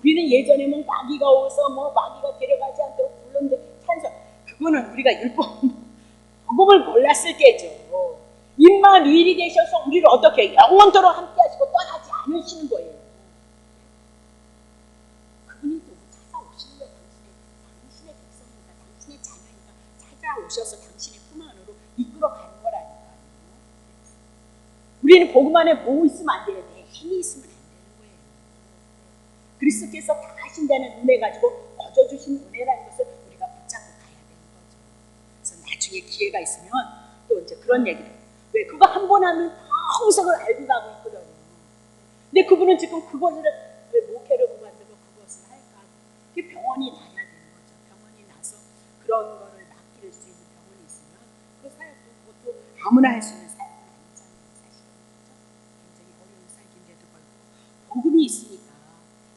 우리는 예전에 뭐 마귀가 오서 뭐 마귀가 데려가지 않도록 불렀는데 찬송, 그거는 우리가 율법 복음을 몰랐을 때죠. 임마누엘이 되셔서 우리를 어떻게 영원토록 함께 하시고 떠나지 않으시는 거예요. 그분이 또 찾아오시는 거예요. 당신의 백성이니까, 당신의 자녀니까 찾아오셔서 당신의 품 안으로 이끌어가는 거라니까요. 우리는 복음 안에 뭐 있으면 안 돼요? 내 힘이 있으면 안 되는 거예요. 그리스도께서 다 하신다는 은혜 가지고 거저주신 은혜라는 것을 우리가 붙잡고 가야 되는 거죠. 그래서 나중에 기회가 있으면 또 이제 그런 얘기를 해요. 왜? 그거 한 번 하면 다 홍석을 알고 가고 있거든요. 근데 그분은 지금 그것을 왜 목회를 그만두고 그것을 할까? 그게 병원이 나야 되는 거죠. 병원이 나서 그런 거를 맡길 수 있는 병원이 있으면 그 사역도 그것도 아무나 할 수 있는 사역은 아니잖아요. 사실은. 굉장히 어려운 사역인데도 그렇고 복음이 있으니까.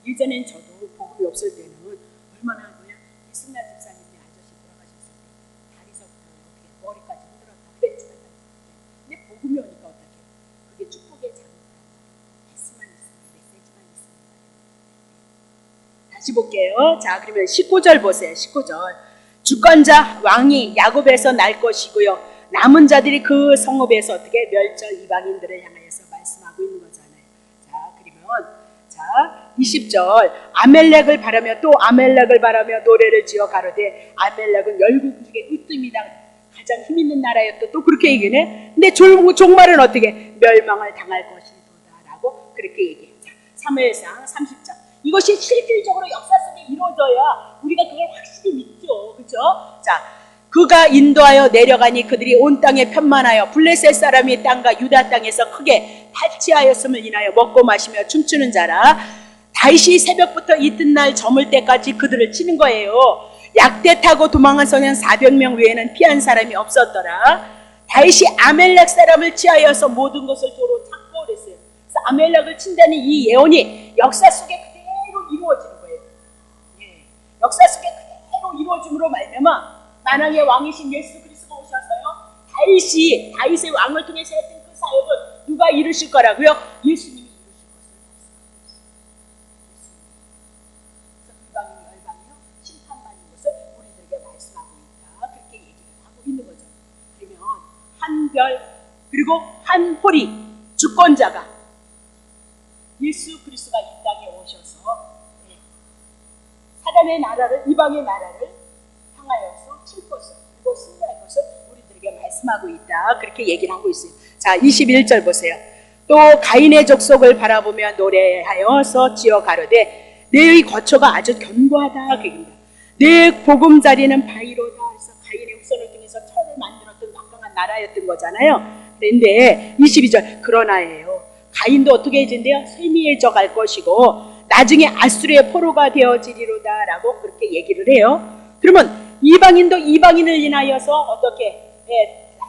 예전엔 저도 복음이 없을 때는 얼마나 그냥 이승날 집사님이 아저씨 돌아가셨을 때 다리서부터 이렇게 머리까지 흔들었다 그랬잖아요. 근데 복음이 오니까 어떻게? 그게 축복의 장이다. 말씀만 있으면, 메시지만 있으면. 다시 볼게요. 자, 그러면 19절 보세요. 19절. 주권자 왕이 야곱에서 날 것이고요. 남은 자들이 그 성읍에서 어떻게 멸절 이방인들을 향하여서 말씀하고 있는 거잖아요. 자, 그러면 자 20절. 아멜렉을 바라며 또 아멜렉을 바라며 노래를 지어 가로되 아멜렉은 열국 중에 으뜸이다. 가장 힘있는 나라였다. 또 그렇게 얘기해. 근데 종말은 어떻게? 멸망을 당할 것이도다라고 그렇게 얘기해요. 자, 사무엘상 30장. 이것이 실질적으로 역사 속에 이루어져야 우리가 그걸 확실히 믿죠. 그렇죠? 자, 그가 인도하여 내려가니 그들이 온 땅에 편만하여 블레셋 사람이 땅과 유다 땅에서 크게 탈취하였음을 인하여 먹고 마시며 춤추는 자라. 다윗이 새벽부터 이튿날 저물 때까지 그들을 치는 거예요. 약대 타고 도망한 소년 400명 외에는 피한 사람이 없었더라. 다윗이 아멜렉 사람을 치하여서 모든 것을 도로 찾고 그랬어요. 그래서 아멜렉을 친다는 이 예언이 역사 속에 그대로 이루어지는 거예요. 예. 역사 속에 그대로 이루어짐으로 말미암아 만왕의 왕이신 예수 그리스도가 오셔서요. 다윗의 왕을 통해서 했던 그 사역을 누가 이루실 거라고요? 예수님이 이루실 것을 말씀하고 있습니다. 이방인 열방이요 심판받는 것을 우리들에게 말씀하고 있다. 그렇게 얘기를 하고 있는 거죠. 그러면 한 별 그리고 한 호리 주권자가 예수 그리스도가 이 땅에 오셔서 사단의 나라를 이방의 나라를 향하여서 칠 것을 그리고 승리할 것을 우리들에게 말씀하고 있다. 그렇게 얘기를 하고 있어요. 자 21절 보세요. 또 가인의 족속을 바라보며 노래하여서 지어 가로되 너의 거처가 아주 견고하다. 그입니다. 내 보금자리는 바위로다. 그래서 가인의 후손을 통해서 철을 만들었던 막강한 나라였던 거잖아요. 그런데 22절 그러나예요. 가인도 어떻게 해진대요? 쇠미해져 갈 것이고 나중에 아수르의 포로가 되어지리로다 라고 그렇게 얘기를 해요. 그러면 이방인도 이방인을 인하여서 어떻게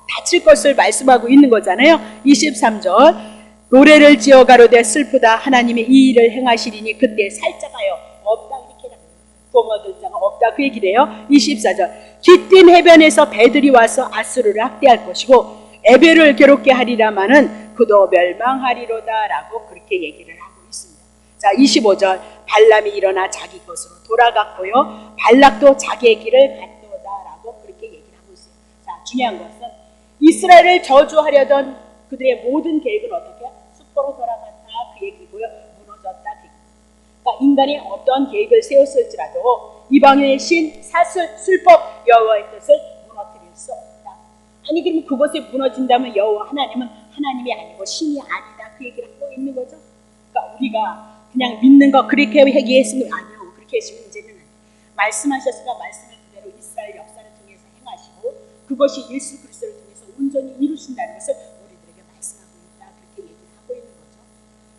다칠 것을 말씀하고 있는 거잖아요. 23절 노래를 지어 가로되 슬프다. 하나님이 이 일을 행하시리니 그때 살짝하여 없다. 이렇게 도모들 자가 없다. 그 얘기를 해요. 24절 깃딘 해변에서 배들이 와서 아수르를 학대할 것이고 에벨을 괴롭게 하리라마는 그도 멸망하리로다 라고 그렇게 얘기를 하고 있습니다. 자 25절 발람이 일어나 자기 것으로 돌아갔고요. 발락도 자기의 길을 갔도다라고 그렇게 얘기를 하고 있어요. 자 중요한 것은 이스라엘을 저주하려던 그들의 모든 계획은 어떻게? 숲으로 돌아갔다 그 얘기고요. 무너졌다 그 얘기고요. 그러니까 인간이 어떤 계획을 세웠을지라도 이방인의 신 사슬 술법 여호와의 뜻을 무너뜨릴 수 없다. 아니 그러면 그것이 무너진다면 여호와 하나님은 하나님이 아니고 신이 아니다 그 얘기를 하고 있는 거죠. 그러니까 우리가 그냥 믿는 거 그렇게 얘기했으면 아니요. 그렇게 했으면 이제는 아니에요. 말씀하셨으니까 말씀을 그대로 이스라엘 역사를 통해서 행하시고 그것이 예수 그리스도를 통해서 온전히 이루신다는 것을 우리들에게 말씀하고 있다. 그렇게 얘기를 하고 있는 거죠.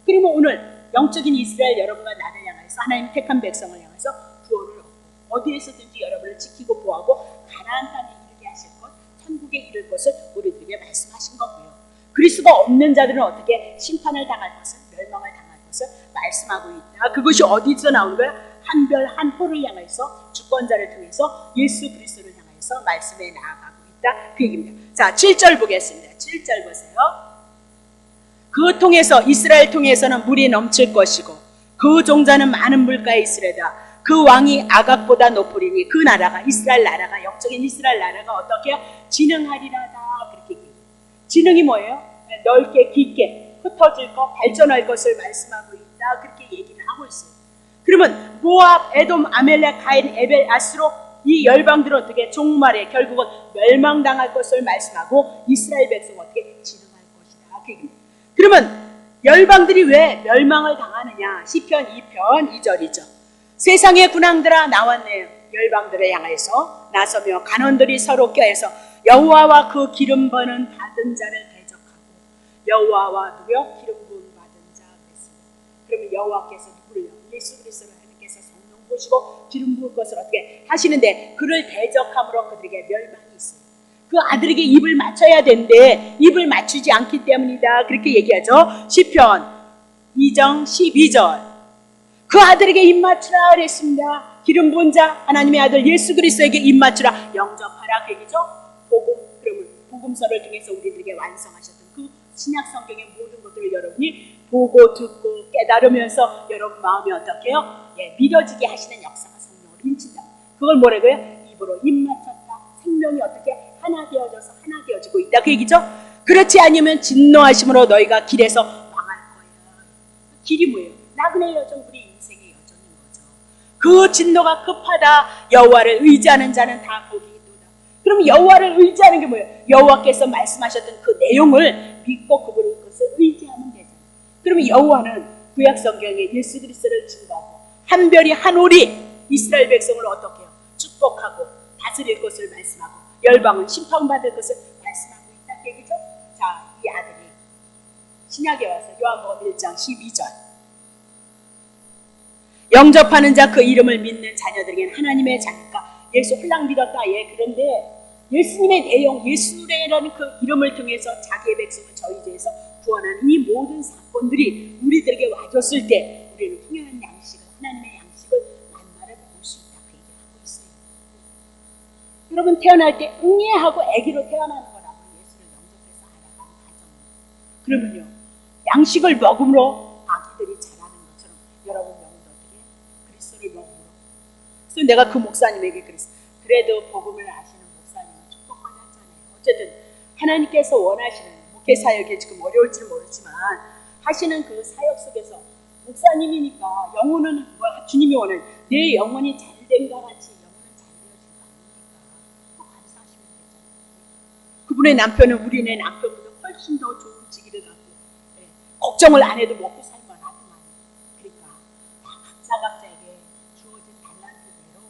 그러면 오늘 영적인 이스라엘 여러분과 나를 향해서 하나님 택한 백성을 향해서 구원을 얻고 어디에서든지 여러분을 지키고 보호하고 가나안 땅에 이르게 하실 것 천국에 이를 것을 우리들에게 말씀하신 거고요. 그리스도가 없는 자들은 어떻게 심판을 당할 것을 멸망을 당할 것을 말씀하고 있다. 그것이 어디서 나오는 거야? 한 별 한 호를 향해서 주권자를 통해서 예수 그리스도를 향해서 말씀에 나아가고 있다. 그 얘기입니다. 자 7절 보겠습니다. 7절 보세요. 그 통해서 이스라엘 통해서는 물이 넘칠 것이고 그 종자는 많은 물가에 있으려다 그 왕이 아각보다 높으리니 그 나라가 이스라엘 나라가 영적인 이스라엘 나라가 어떻게 진흥하리라다. 그렇게 얘기해요. 진흥이 뭐예요? 넓게 깊게 흩어질 것 발전할 것을 말씀하고 있다. 그렇게 얘기를 하고 있어요. 그러면 모압, 에돔, 아멜렉, 가인, 에벨, 아스로 이 열방들은 어떻게 종말에 결국은 멸망당할 것을 말씀하고 이스라엘 백성은 어떻게 진흥할 것이다. 그러면 열방들이 왜 멸망을 당하느냐? 시편 2편 2절이죠. 세상의 군왕들아 나왔네요. 열방들을 향해서 나서며 간원들이 서로 껴해서 여호와와 그 기름 부은 받은 자를 대적하고 여호와와 누구요? 기름 부은 받은 자 그랬습니다. 그러면 여호와께서 누구를요? 예수 그리스도를 하나님께서 성령 보시고 기름 부을 것을 어떻게 하시는데 그를 대적함으로 그들에게 멸망이 있어요. 그 아들에게 입을 맞춰야 되는데 입을 맞추지 않기 때문이다. 그렇게 얘기하죠. 시편 2장 12절. 그 아들에게 입 맞추라 그랬습니다. 기름 부은 자 하나님의 아들 예수 그리스도에게 입 맞추라 영접하라 그 얘기죠. 복음, 그러면 복음서를 통해서 우리들에게 완성하셨던 그 신약 성경의 모든 것들을 여러분이 보고 듣고 깨달으면서 여러분 마음이 어떻게 해요? 믿어지게 하시는 역사가 성령을 인친다. 그걸 뭐라고요? 입으로 입 맞췄다. 생명이 어떻게 하나 되어져서 하나 되어지고 있다 그 얘기죠. 그렇지 않으면 진노하심으로 너희가 길에서 망할 거예요. 길이 뭐예요? 나그네 여정, 우리 인생의 여정인 거죠. 그 진노가 급하다. 여호와를 의지하는 자는 다 복이 있도다. 그럼 여호와를 의지하는 게 뭐예요? 여호와께서 말씀하셨던 그 내용을 믿고 그것을 의지하면 되잖아요. 그러면 여호와는 구약 성경에 예수 그리스도를 증거하고 한 별이 한 올이 이스라엘 백성을 어떻게 해요? 축복하고 다스릴 것을 말씀하고 열방은 심판받을 것을 말씀하고 있다 그 얘기죠. 자, 이 아들이 신약에 와서 요한복음 1장 12절 영접하는 자 그 이름을 믿는 자녀들에게는 하나님의 자니까 예수 홀랑 믿었다. 그런데 예수님의 내용, 예수라는 그 이름을 통해서 자기의 백성을 저희 죄에서 구원하는 이 모든 사건들이 우리들에게 와줬을 때 우리는 풍요한 양식을, 하나님의 양식을 만나를 볼 수 있다. 그 얘기를 하고 있어요. 여러분 태어날 때 응애하고 아기로 태어나는 거라고 예수를 영접해서 알아가는 과정입니다. 그러면요 양식을 먹음으로 아기들이 자라는 것처럼 여러분 영혼도 어떻게 그리스도를 먹음으로. 그래서 내가 그 목사님에게 그랬어요. 그래도 복음을 아시는 목사님은 축복받았잖아요. 어쨌든 하나님께서 원하시는 목회 사역이 지금 어려울지는 모르지만 하시는 그 사역 속에서 목사님이니까 영혼은 주님이 원하는 내 영혼이 잘된과 같이 영혼은 잘 되어진 거 아닙니까? 또 감사하시면 되잖아요. 그분의 남편은 우리네 남편보다 훨씬 더 좋은 직위를 갖고 걱정을 안 해도 먹고 살만 하더만. 그러니까 다 각자에게 주어진 달란트대로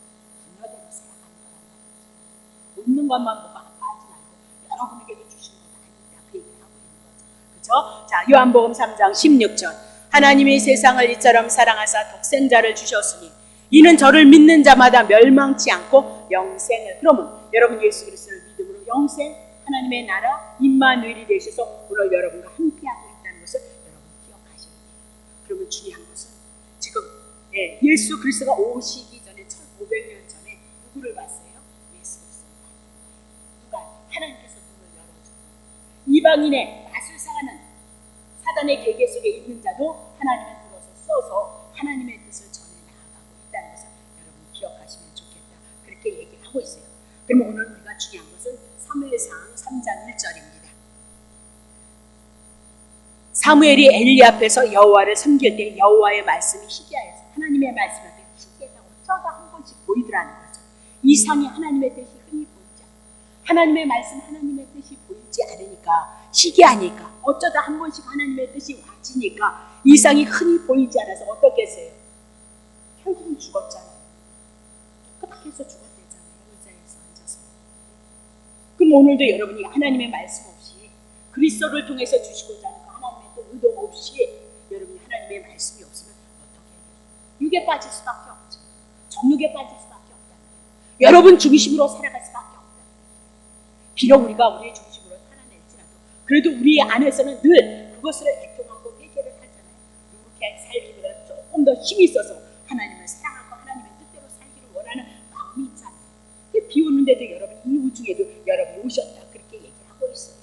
분야대로 살아가는 거란 말이죠. 없는 것만 보고 아파하지 말고 여러분에게도 주신 건 아니다. 그 얘기를 하고 있는 거죠. 그렇죠? 자, 요한복음 3장 16절 하나님이 세상을 이처럼 사랑하사 독생자를 주셨으니 이는 저를 믿는 자마다 멸망치 않고 영생을. 그러면 여러분 예수 그리스도를 믿음으로 영생, 하나님의 나라, 임마누엘이 되셔서 물론 여러분과 함께하고 있다는 것을 여러분 기억하셔야 돼요. 그러면 중요한 것은 지금 예수 그리스도가 오시기 전에 1500년 전에 누구를 봤어요? 예수 그리스도를 봤어요. 누가? 하나님께서 문을 열어주고 이방인의 마술사하는 사단의 계계 속에 있는 자도 하나님의 들어서 써서 하나님의 뜻을 전해 나아가고 있다는 것을 여러분 기억하시면 좋겠다. 그렇게 얘기를 하고 있어요. 그러면 오늘 우리가 중요한 것은 사무엘상 3장 1절입니다. 사무엘이 엘리 앞에서 여호와를 섬길 때 여호와의 말씀이 희귀하여서 하나님의 말씀을 희귀해서 어쩌다 한 번씩 보이더라는 거죠. 이상이 하나님의 뜻이 흔히 보이지 않아요. 하나님의 말씀, 하나님의 뜻이 보이지 않으니까 희귀하니까 어쩌다 한 번씩 하나님의 뜻이 와지니까 이상이 흔히 보이지 않아서 어떻게 했어요? 결국은 죽었잖아요. 깨끗하게 해서 죽었대잖아요. 의자에서 앉아서. 그럼 오늘도 여러분이 하나님의 말씀 없이 그리스도를 통해서 주시고자 하는 그 하나님의 또 의도 없이 여러분이 하나님의 말씀이 없으면 어떻게 해요? 육에 빠질 수밖에 없죠. 정욕에 빠질 수밖에 없다는 거예요. 여러분 중심으로 살아갈 수밖에 없다는 거예요. 비록 우리가 우리의 중심으로 살아낼지라도 그래도 우리 안에서는 늘 그것을 애통하고 회개를 하잖아요. 이렇게 살기보다 조금 더 힘이 있어서 하나님을 사랑하고 하나님의 뜻대로 살기를 원하는 마음이 있잖아요. 비 오는데도 여러분 이 우중에도 여러분이 오셨다 그렇게 얘기하고 있어요.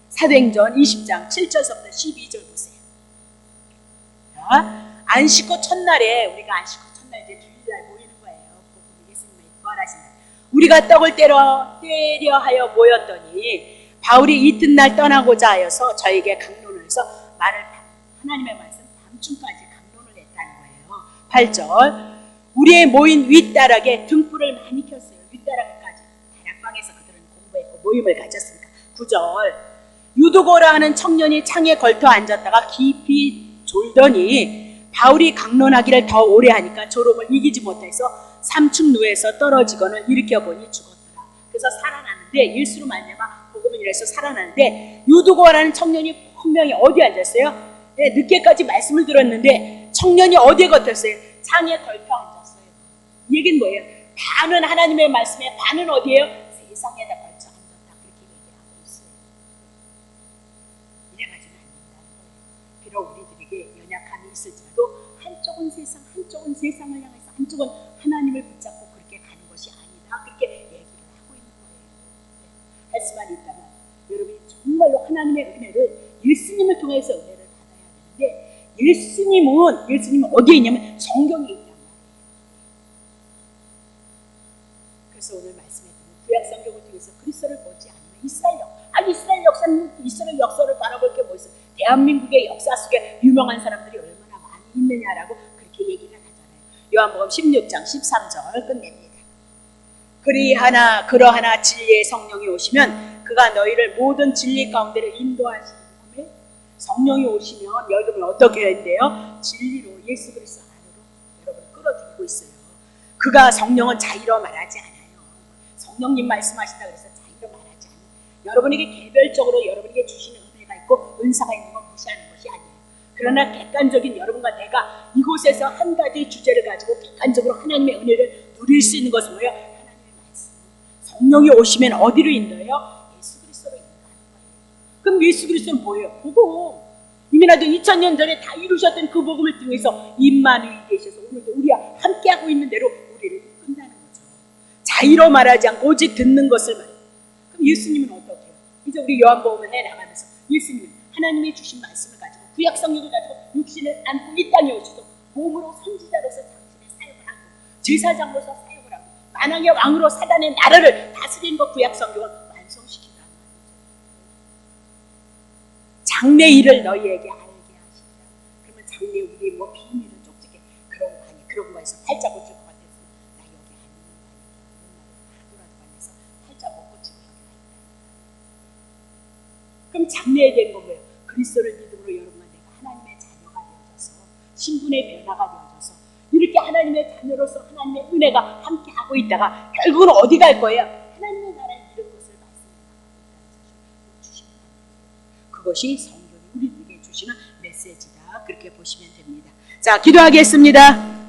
사도행전 20장 7절부터 12절 보세요. 안식구 첫날에 우리가 안식구 첫날 이제 주일날 모이는 거예요. 예수님이 부활하신 날. 우리가 떡을 때려 하여 모였더니 바울이 이튿날 떠나고자 하여서 저에게 강론을 해서 하나님의 말씀 밤중까지 강론을 했다는 거예요. 8절 우리의 모인 윗다락에 등불을 많이 켰어요. 윗다락까지 다락방에서 그들은 공부했고 모임을 가졌으니까. 9절 유두고라 하는 청년이 창에 걸터 앉았다가 깊이 졸더니 바울이 강론하기를 더 오래 하니까 졸음을 이기지 못해서 3층 누에서 떨어지거늘 일으켜보니 죽었더라. 그래서 살아나는데 예수로 말미암아 복음을 일해서 살아나는데 유두고라는 청년이 분명히 어디에 앉았어요? 네, 늦게까지 말씀을 들었는데 청년이 어디에 걷혔어요? 창에 걸터 앉았어요. 이 얘기는 뭐예요? 반은 하나님의 말씀에 반은 어디예요? 세상에다 걸쳐 앉았다. 그렇게 얘기를 하고 있어요. 이래가지고는 안 된다는 거예요. 비록 우리들에게 연약함이 있을지라도 한쪽은 세상, 한쪽은 세상을 향해서 한쪽은 하나님을 붙잡고 그렇게 가는 것이 아니다. 그렇게 얘기를 하고 있는 거예요. 네. 할 수만 있다면 여러분이 정말로 하나님의 은혜를 예수님을 통해서 은혜를 받아야 되는데 예수님은 어디에 있냐면 성경에 있단 말이에요. 그래서 오늘 말씀해드린 구약 성경을 통해서 그리스도를 보지 않으면 이스라엘 역사를 바라볼 게 뭐 있어요? 대한민국의 역사 속에 유명한 사람들이 얼마나 많이 있느냐라고 그렇게 얘기를 하잖아요. 요한복음 16장 13절 끝냅니다. 그러하나 진리의 성령이 오시면 그가 너희를 모든 진리 가운데로 인도하시니. 성령이 오시면 여러분을 어떻게 한대요? 진리로 예수 그리스도 안으로 여러분을 끌어들이고 있어요. 그가 성령은 자의로 말하지 않아요. 성령님 말씀하신다 그래서 자의로 말하지 않아요. 여러분에게 개별적으로 여러분에게 주시는 은혜가 있고 은사가 있는 건 무시하는 것이 아니에요. 그러나 객관적인 여러분과 내가 이곳에서 한 가지 주제를 가지고 객관적으로 하나님의 은혜를 누릴 수 있는 것은 뭐예요? 하나님의 말씀. 성령이 오시면 어디로 인도해요? 예수 그리스도로 인도하는 거예요. 그럼 예수 그리스도는 뭐예요? 복음. 이미나도 2000년 전에 다 이루셨던 그 복음을 통해서 임마누엘이 계셔서 오늘도 우리와 함께하고 있는 대로 우리를 이끈다는 거죠. 자의로 말하지 않고 오직 듣는 것을 말해요. 그럼 예수님은 어떻게 해요? 이제 우리 요한복음을 해나가면서 예수님은 하나님이 주신 말씀을 가지고 구약 성경을 가지고 육신을 안고 이 땅에 오셔서 몸으로 선지자로서 당신의 사역을 하고 제사장으로서 사역을 하고 만왕의 왕으로 사단의 나라를 다스리는 것 구약 성경을 완성시킨다는 거예요. 장래 일을 너희에게 알게 하시리라. 그러면 장래 우리 뭐 비밀을 쪽지게 그런 거 아니 그런 거에서 팔자 고칠 것 같아서 나 여기 아니면 하더라도 안에서 팔자 못 고치고 여기 와 있다. 그럼 장래에 된 건 뭐예요? 그리스도를 믿음으로 여러분과 내가 하나님의 자녀가 되어져서 신분의 변화가 되어져서 이렇게 하나님의 자녀로서 하나님의 은혜가 함께 하고 있다가 결국은 어디 갈 거예요? 하나님의 나라에 이런 것을 말씀해 주시면 안 돼요. 그것이 성경이 우리에게 주시는 메시지다. 그렇게 보시면 됩니다. 자, 기도하겠습니다.